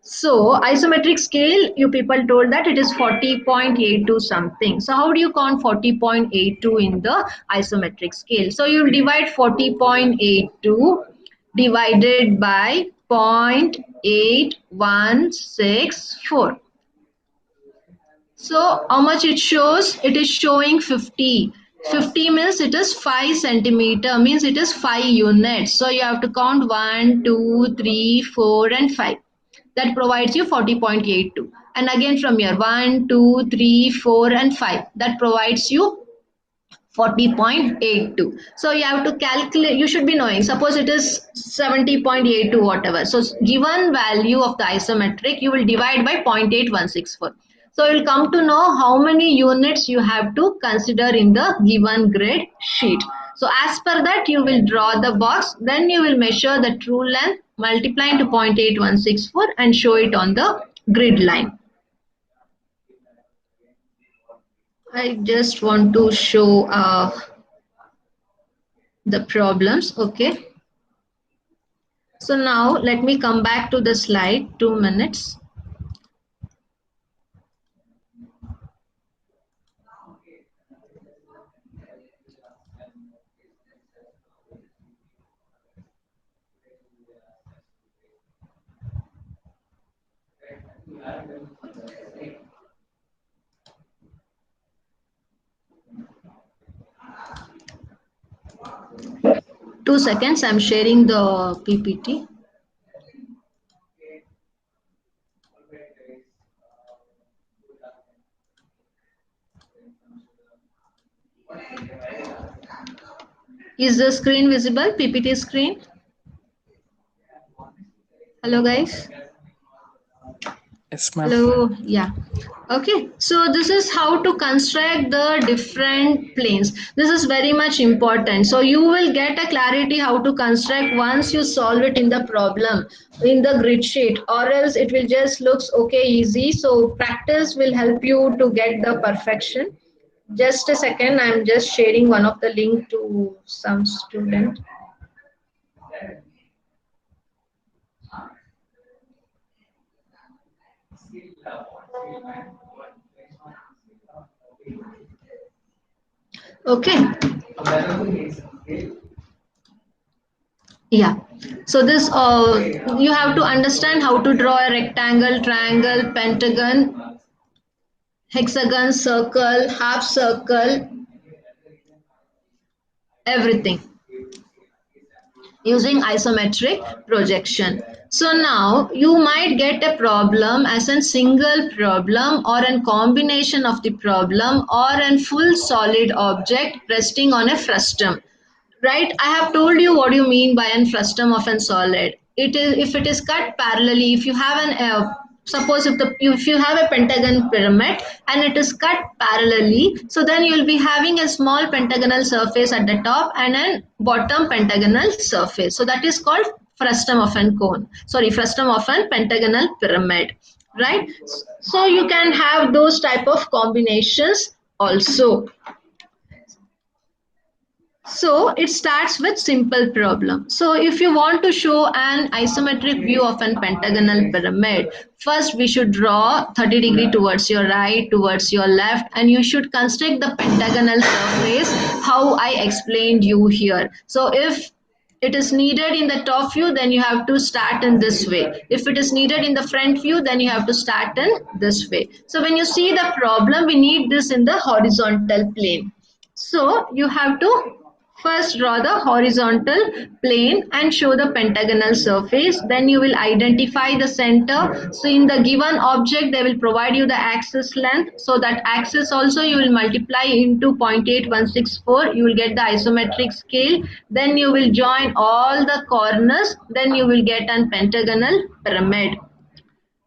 Speaker 1: So isometric scale, you people told that it is 40.82 something. So how do you count 40.82 in the isometric scale? So you will divide 40.82 divided by 0.8164. So how much it shows? It is showing 50. 50 means it is 5 centimeter, means it is 5 units. So you have to count 1, 2, 3, 4 and 5. That provides you 40.82. And again from here 1, 2, 3, 4 and 5. That provides you 40.82. So you have to calculate, you should be knowing, suppose it is 70.82 whatever. So given value of the isometric, you will divide by 0.8164. So you will come to know how many units you have to consider in the given grid sheet. So as per that, you will draw the box, then you will measure the true length, multiply into 0.8164 and show it on the grid line. I just want to show the problems. Okay. So now let me come back to the slide, 2 minutes. Two seconds, I'm sharing the PPT. Is the screen visible? PPT screen? Hello guys.
Speaker 5: Yes, ma'am.
Speaker 1: Hello. Yeah. Okay. So this is how to construct the different planes. This is very much important. So you will get a clarity how to construct once you solve it in the problem in the grid sheet, or else it will just looks okay easy. So practice will help you to get the perfection. Just a second. I'm just sharing one of the link to some student. Okay. Yeah. So this you have to understand how to draw a rectangle, triangle, pentagon, hexagon, circle, half circle, everything using isometric projection. So now you might get a problem as a single problem or a combination of the problem or a full solid object resting on a frustum. Right? I have told you what you mean by an frustum of a solid. It is if it is cut parallelly. If you have an suppose if you have a pentagon pyramid and it is cut parallelly, so then you will be having a small pentagonal surface at the top and a bottom pentagonal surface. So that is called frustum of an cone. Sorry, frustum of an pentagonal pyramid. Right? So you can have those type of combinations also. So it starts with simple problem. So if you want to show an isometric view of an pentagonal pyramid, first we should draw 30-degree towards your right, towards your left, and you should construct the pentagonal surface how I explained you here. So if it is needed in the top view, then you have to start in this way. If it is needed in the front view, then you have to start in this way. So when you see the problem, we need this in the horizontal plane. So you have to first draw the horizontal plane and show the pentagonal surface. Then you will identify the center. So in the given object, they will provide you the axis length. So that axis also you will multiply into 0.8164. You will get the isometric scale. Then you will join all the corners. Then you will get an pentagonal pyramid.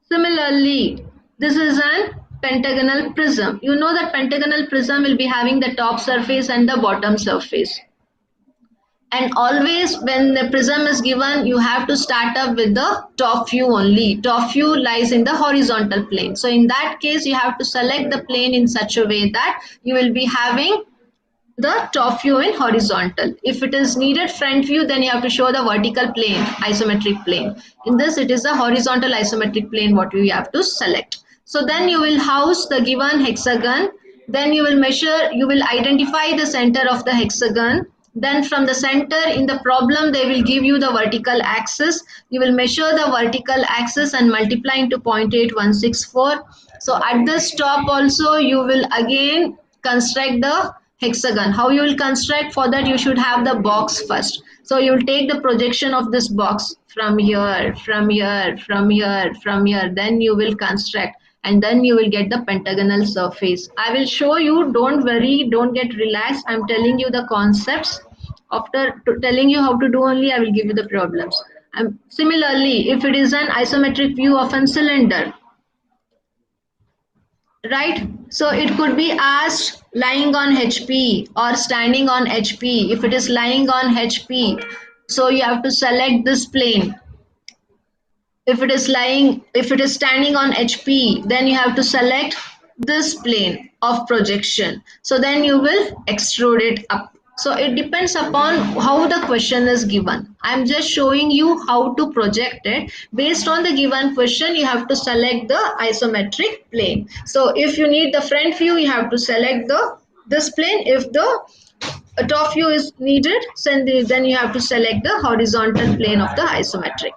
Speaker 1: Similarly, this is an pentagonal prism. You know that pentagonal prism will be having the top surface and the bottom surface. And always when the prism is given, you have to start up with the top view only. Top view lies in the horizontal plane. So in that case, you have to select the plane in such a way that you will be having the top view in horizontal. If it is needed front view, then you have to show the vertical plane, isometric plane. In this, it is the horizontal isometric plane what you have to select. So then you will house the given hexagon. Then you will measure, you will identify the center of the hexagon. Then from the center in the problem, they will give you the vertical axis. You will measure the vertical axis and multiply into 0.8164. So at the top also, you will again construct the hexagon. How you will construct? For that, you should have the box first. So you will take the projection of this box from here, from here, from here, from here. Then you will construct, and then you will get the pentagonal surface. I will show you. Don't worry, don't get relaxed. I'm telling you the concepts. After telling you how to do only, I will give you the problems. Similarly, if it is an isometric view of a cylinder, right? So it could be asked lying on HP or standing on HP. If it is lying on HP, so you have to select this plane. If it is standing on HP, then you have to select this plane of projection. So then you will extrude it up. So it depends upon how the question is given. I'm just showing you how to project it. Based on the given question, you have to select the isometric plane. So if you need the front view, you have to select this plane. If the top view is needed, then you have to select the horizontal plane of the isometric.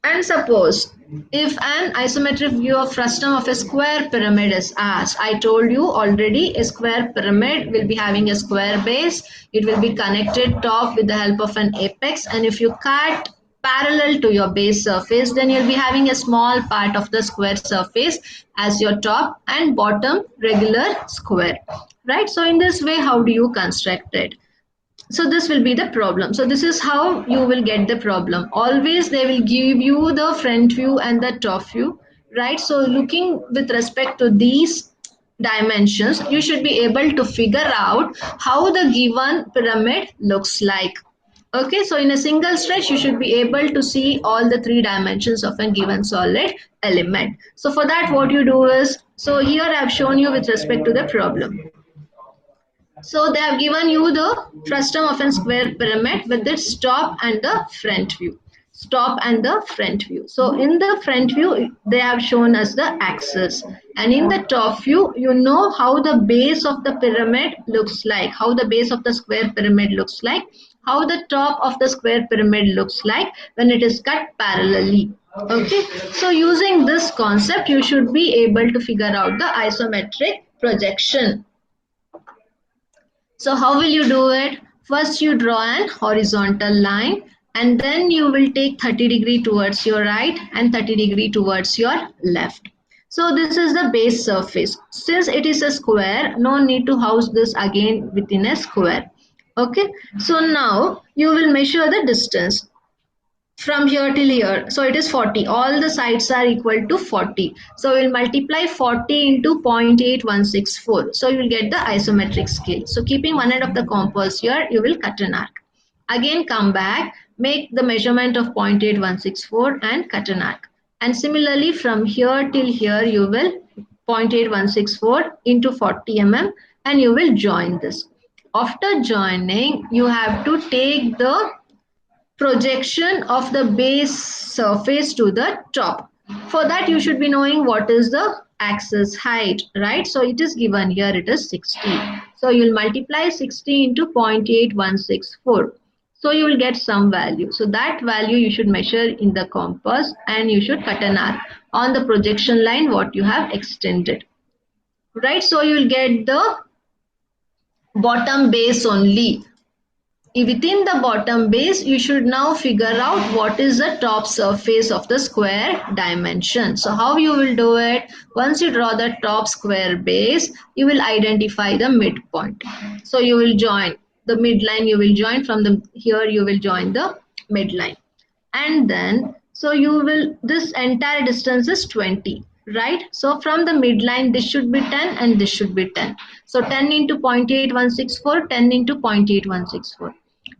Speaker 1: And suppose if an isometric view of frustum of a square pyramid is asked, I told you already a square pyramid will be having a square base. It will be connected top with the help of an apex, and if you cut parallel to your base surface, then you'll be having a small part of the square surface as your top and bottom regular square, right? So in this way, how do you construct it? So this will be the problem. So this is how you will get the problem. Always they will give you the front view and the top view, right? So looking with respect to these dimensions, you should be able to figure out how the given pyramid looks like. Okay, so in a single stretch, you should be able to see all the 3 dimensions of a given solid element. So for that, what you do is, so here I have shown you with respect to the problem. So they have given you the frustum of a square pyramid with its top and the front view. Top and the front view. So in the front view, they have shown us the axis. And in the top view, you know how the base of the pyramid looks like, how the base of the square pyramid looks like, how the top of the square pyramid looks like when it is cut parallelly. Okay, so using this concept, you should be able to figure out the isometric projection. So how will you do it? First you draw an horizontal line, and then you will take 30 degree towards your right and 30 degree towards your left. So this is the base surface. Since it is a square, no need to house this again within a square. Okay, so now you will measure the distance from here till here. So it is 40. All the sides are equal to 40. So we'll multiply 40 into 0.8164. So you will get the isometric scale. So keeping one end of the compass here, you will cut an arc. Again come back, make the measurement of 0.8164 and cut an arc. And similarly from here till here, you will 0.8164 into 40 mm and you will join this. After joining, you have to take the projection of the base surface to the top. For that, you should be knowing what is the axis height, right? So it is given here, it is 60. So you will multiply 60 into 0.8164. So you will get some value. So that value you should measure in the compass and you should cut an arc on the projection line what you have extended, right? So you will get the bottom base only. Within the bottom base, you should now figure out what is the top surface of the square dimension. So how you will do it? Once you draw the top square base, you will identify the midpoint. So you will join the midline, you will join from the here, you will join the midline. And then, so you will, this entire distance is 20. Right? So from the midline, this should be 10 and this should be 10. So 10 into 0.8164, 10 into 0.8164.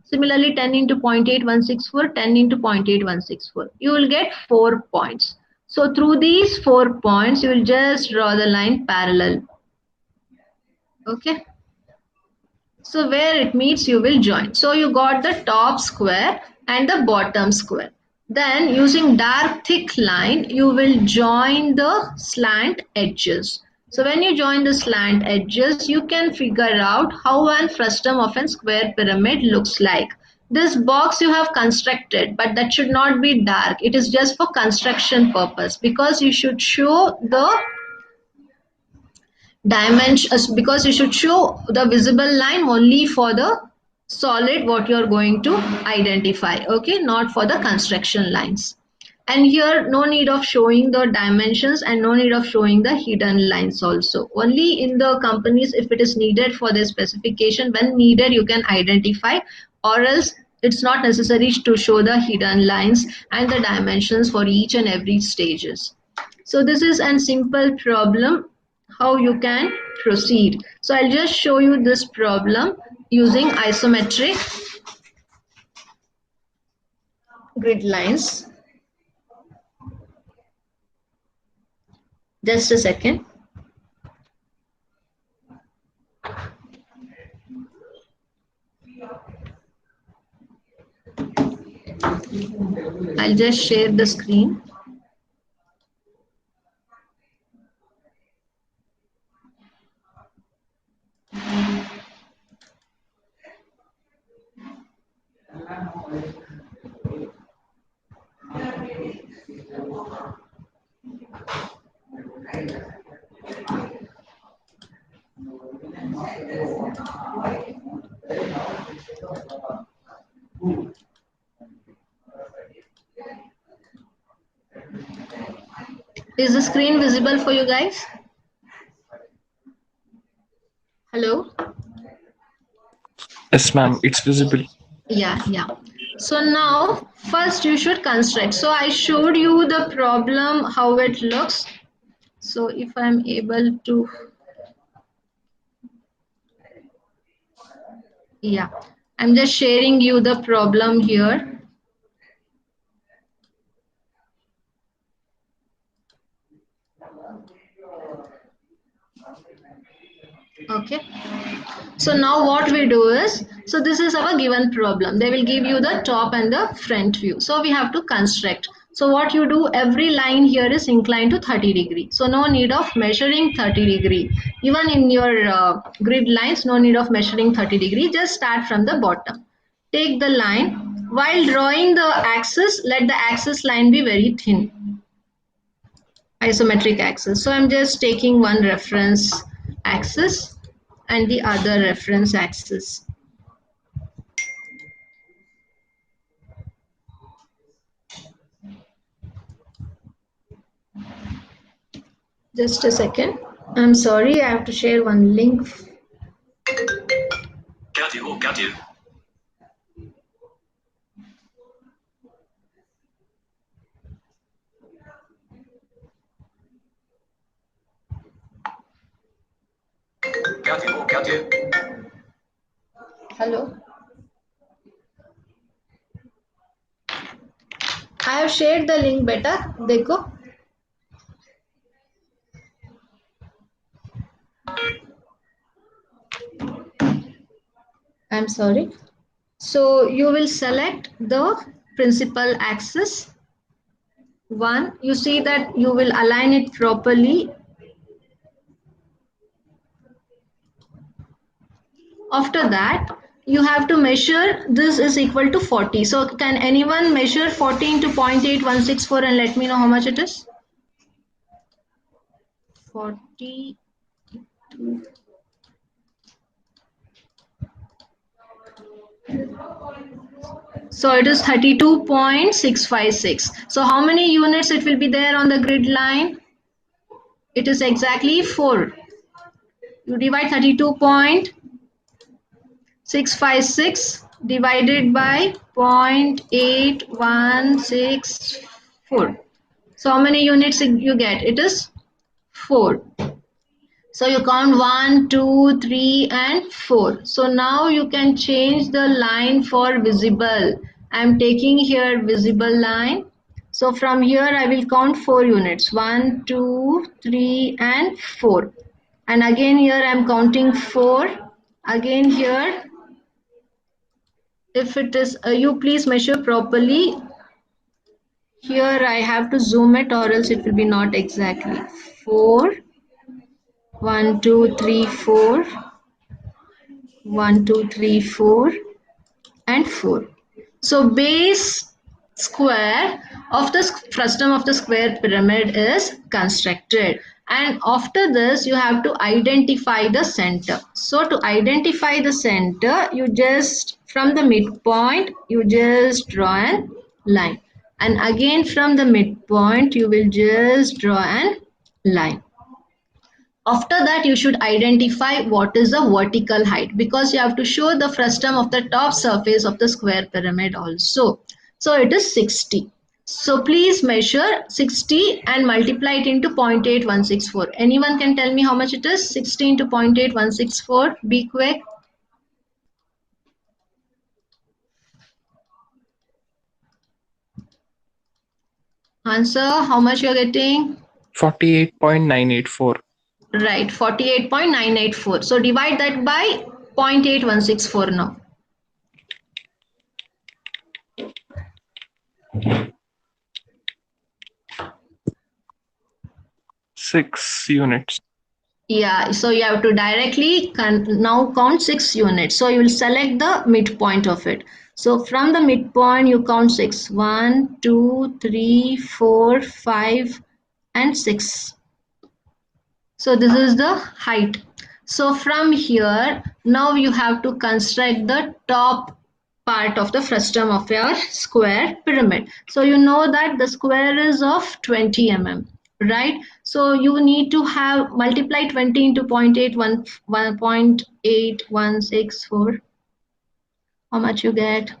Speaker 1: Similarly, 10 into 0.8164, 10 into 0.8164. You will get 4 points. So through these 4 points, you will just draw the line parallel. Okay. So where it meets, you will join. So you got the top square and the bottom square. Then using dark thick line, you will join the slant edges. So when you join the slant edges, you can figure out how an frustum of a square pyramid looks like. This box you have constructed, but that should not be dark. It is just for construction purpose, because you should show the dimensions, because you should show the visible line only for the solid what you are going to identify, okay, not for the construction lines. And here no need of showing the dimensions and no need of showing the hidden lines also. Only in the companies, if it is needed for the specification, when needed you can identify, or else it's not necessary to show the hidden lines and the dimensions for each and every stages. So this is a simple problem how you can proceed. So I'll just show you this problem using isometric grid lines. Just a second. I'll just share the screen. Is the screen visible for you guys? Hello?
Speaker 5: Yes, ma'am. It's visible.
Speaker 1: Yeah. So now first you should construct. So I showed you the problem, how it looks. So if I'm able to, yeah, I'm just sharing you the problem here. Okay. So now what we do is, so this is our given problem. They will give you the top and the front view. So we have to construct. So what you do, every line here is inclined to 30 degree. So no need of measuring 30 degree. Even in your grid lines, no need of measuring 30 degree. Just start from the bottom. Take the line. While drawing the axis, let the axis line be very thin. Isometric axis. So I'm just taking one reference axis and the other reference axis. Just a second. I'm sorry, I have to share one link.
Speaker 6: Got you.
Speaker 1: Hello. I have shared the link better. Dekho. I'm sorry. So you will select the principal axis. One, you see that you will align it properly. After that, you have to measure this is equal to 40. So can anyone measure 40 into 0.8164 and let me know how much it is? 40. So it is 32.656. So how many units it will be there on the grid line? It is exactly 4. You divide 32.656 divided by 0.8164. So how many units you get? It is 4. So you count 1, 2, 3 and 4. So now you can change the line for visible. I am taking here visible line. So from here I will count 4 units. 1, 2, 3 and 4. And again here I am counting 4. Again here, if it is, you please measure properly. Here I have to zoom it or else it will be not exactly. 4. 1, 2, 3, 4, 1, 2, 3, 4, and 4. So base square of the frustum of the square pyramid is constructed, and after this you have to identify the center. So to identify the center, you just from the midpoint you just draw a line, and again from the midpoint you will just draw a line. After that, you should identify what is the vertical height, because you have to show the frustum of the top surface of the square pyramid also. So it is 60. So please measure 60 and multiply it into 0.8164. Anyone can tell me how much it is? 60 into 0.8164. Be quick. Answer, how much you are getting?
Speaker 5: 48.984.
Speaker 1: Right, 48.984. So divide that by 0.8164 now.
Speaker 5: 6 units.
Speaker 1: Yeah, so you have to directly now count 6 units. So you will select the midpoint of it. So from the midpoint, you count 6. 1, 2, 3, 4, 5, and 6. So this is the height. So from here, now you have to construct the top part of the frustum of your square pyramid. So you know that the square is of 20 mm, right? So you need to have multiply 20 into 0.8164. How much you get?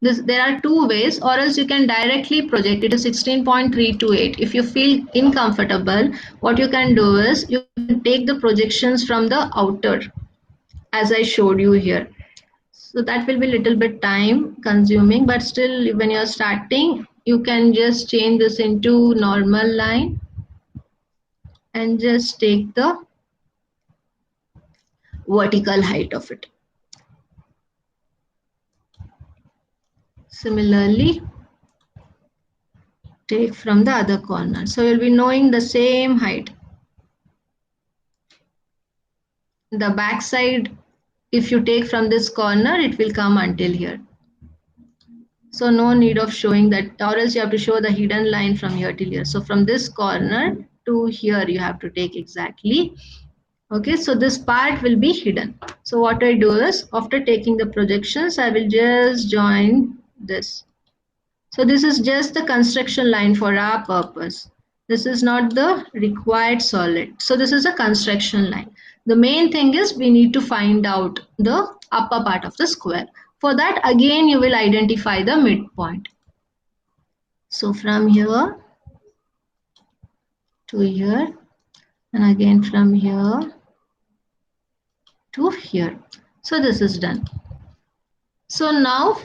Speaker 1: There are two ways, or else you can directly project it to 16.328. If you feel uncomfortable, what you can do is you can take the projections from the outer, as I showed you here. So that will be a little bit time consuming, but still when you're starting, you can just change this into normal line and just take the vertical height of it. Similarly, take from the other corner. So you'll be knowing the same height. The back side, if you take from this corner, it will come until here. So no need of showing that, or else you have to show the hidden line from here till here. So from this corner to here, you have to take exactly. Okay, so this part will be hidden. So what I do is, after taking the projections, I will just join this. So this is just the construction line for our purpose. This is not the required solid. So this is a construction line. The main thing is we need to find out the upper part of the square. For that, again, you will identify the midpoint. So from here to here, and again from here to here. So this is done. So now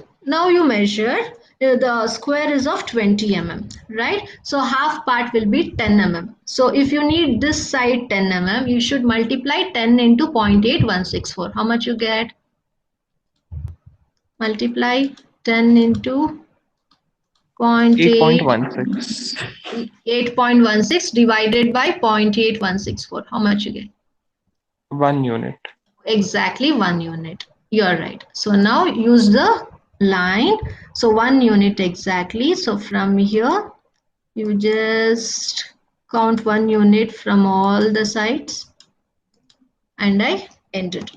Speaker 1: you measure, the square is of 20 mm, right? So half part will be 10 mm. So if you need this side 10 mm, you should multiply 10 into 0.8164. How much you get? Multiply 10 into
Speaker 5: 8.16.
Speaker 1: 8.16 divided by 0.8164. How much you get?
Speaker 5: 1 unit.
Speaker 1: Exactly 1 unit. You're right. So now use the line. So 1 unit exactly. So from here, you just count 1 unit from all the sides, and I entered.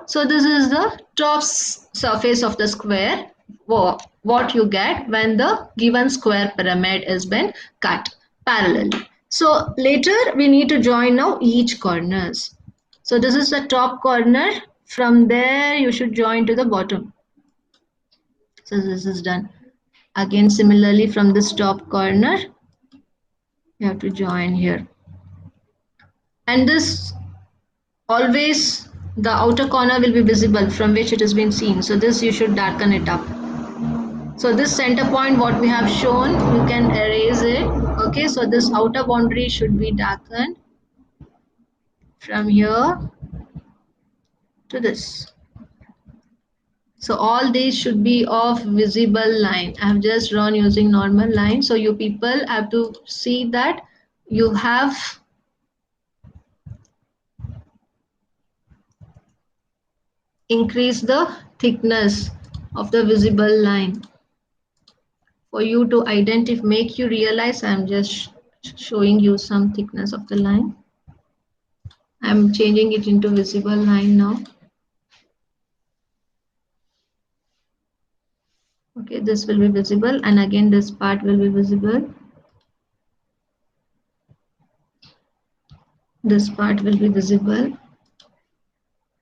Speaker 1: So this is the top surface of the square. What you get when the given square pyramid has been cut parallelly. So later we need to join now each corners. So this is the top corner. From there you should join to the bottom. So this is done. Again, similarly from this top corner, you have to join here. And this always, the outer corner will be visible from which it has been seen. So this you should darken it up. So this center point, what we have shown, you can erase it. Okay, so this outer boundary should be darkened from here to this. So all these should be of visible line. I have just drawn using normal line. So you people have to see that you have increased the thickness of the visible line. For you to identify, make you realize, I'm just showing you some thickness of the line. I'm changing it into visible line now. Okay, this will be visible, and again this part will be visible. This part will be visible.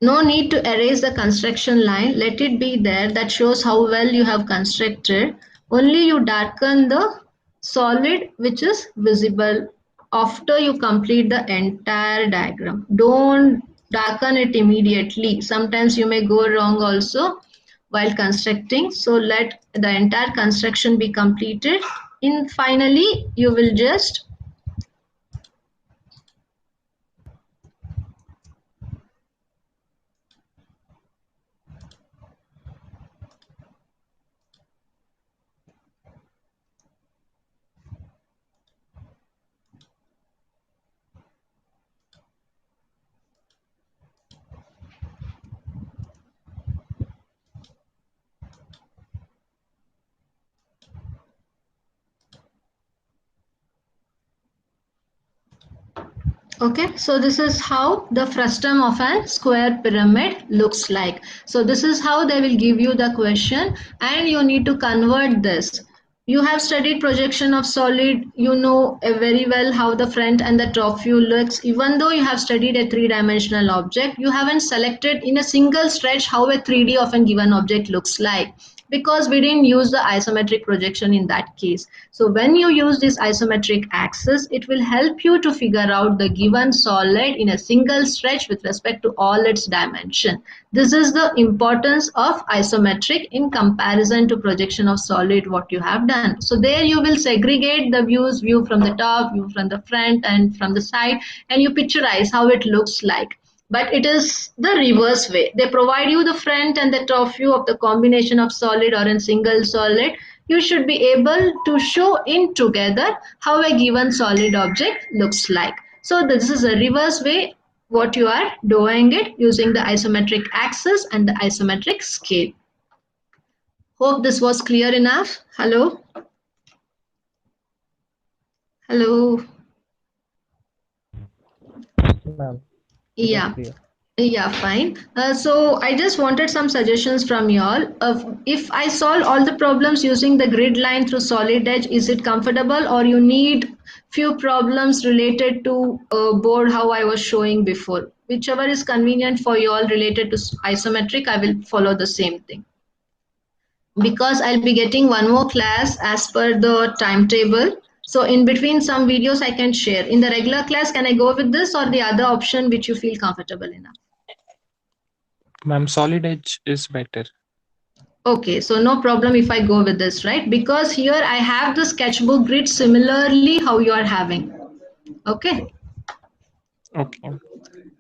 Speaker 1: No need to erase the construction line. Let it be there. That shows how well you have constructed. Only you darken the solid which is visible after you complete the entire diagram. Don't darken it immediately. Sometimes you may go wrong also while constructing. So let the entire construction be completed. Finally, you will just okay, so this is how the frustum of a square pyramid looks like. So this is how they will give you the question, and you need to convert this. You have studied projection of solid, you know very well how the front and the top view looks. Even though you have studied a three-dimensional object, you haven't selected in a single stretch how a 3D of a given object looks like, because we didn't use the isometric projection in that case. So when you use this isometric axis, it will help you to figure out the given solid in a single stretch with respect to all its dimension. This is the importance of isometric in comparison to projection of solid what you have done. So there you will segregate the views, view from the top, view from the front and from the side, and you picturize how it looks like. But it is the reverse way. They provide you the front and the top view of the combination of solid or a single solid. You should be able to show in together how a given solid object looks like. So this is a reverse way what you are doing it using the isometric axis and the isometric scale. Hope this was clear enough. Hello? Hello?
Speaker 6: Ma'am.
Speaker 1: Yeah. Yeah, fine. So I just wanted some suggestions from y'all. If I solve all the problems using the grid line through solid edge, is it comfortable, or you need few problems related to board how I was showing before? Whichever is convenient for you all related to isometric, I will follow the same thing. Because I'll be getting one more class as per the timetable. So in between some videos I can share. In the regular class, can I go with this or the other option which you feel comfortable enough?
Speaker 5: Ma'am, solid edge is better.
Speaker 1: Okay, so no problem if I go with this, right? Because here I have the sketchbook grid similarly how you are having. Okay.
Speaker 5: Okay.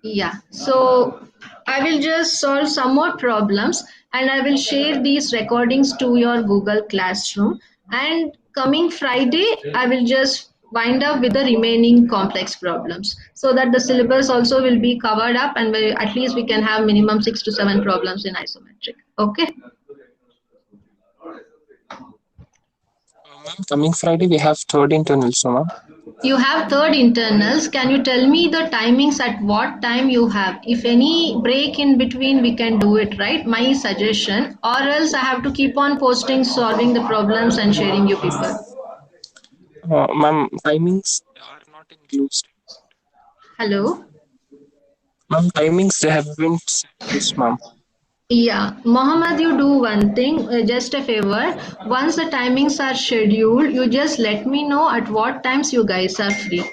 Speaker 1: Yeah, so I will just solve some more problems and I will share these recordings to your Google Classroom. And coming Friday, I will just wind up with the remaining complex problems so that the syllabus also will be covered up and at least we can have minimum 6 to 7 problems in isometric. Okay.
Speaker 5: Ma'am, coming Friday we have third internals, so ma'am.
Speaker 1: You have third internals. Can you tell me the timings at what time you have? If any break in between, we can do it, right? My suggestion. Or else I have to keep on posting, solving the problems and sharing you people.
Speaker 5: Ma'am, timings are not included.
Speaker 1: Hello?
Speaker 5: Ma'am, timings they haven't set this, ma'am.
Speaker 1: Yeah, Mohammed, you do one thing, just a favor. Once the timings are scheduled, you just let me know at what times you guys are free.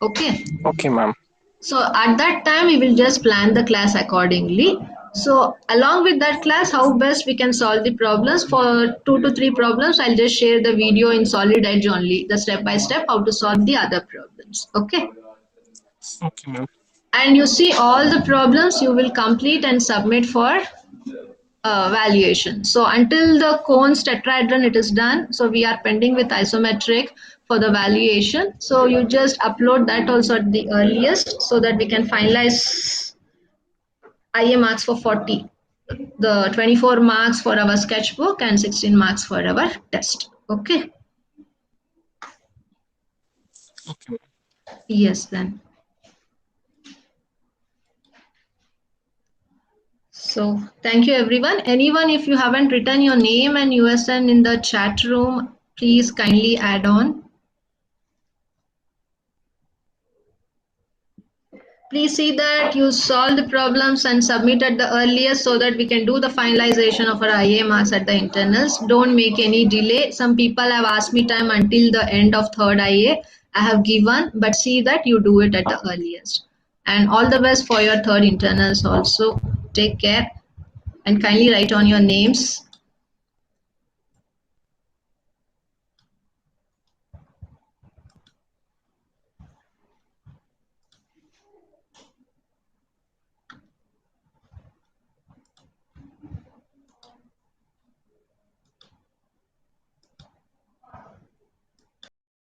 Speaker 1: Okay?
Speaker 5: Okay, ma'am.
Speaker 1: So at that time, we will just plan the class accordingly. So along with that class, how best we can solve the problems. For 2 to 3 problems, I'll just share the video in Solid Edge only, the step by step how to solve the other problems. Okay.
Speaker 5: Okay, ma'am.
Speaker 1: And you see all the problems you will complete and submit for valuation. So until the cones tetrahedron it is done, so we are pending with isometric for the valuation. So you just upload that also at the earliest so that we can finalize IA marks for 40. The 24 marks for our sketchbook and 16 marks for our test. Okay.
Speaker 5: Okay.
Speaker 1: Yes, then. So thank you everyone. Anyone, if you haven't written your name and USN in the chat room, please kindly add on. Please see that you solve the problems and submit at the earliest so that we can do the finalization of our IA marks at the internals. Don't make any delay. Some people have asked me time until the end of third IA. I have given, but see that you do it at the earliest. And all the best for your third internals also. Take care and kindly write on your names.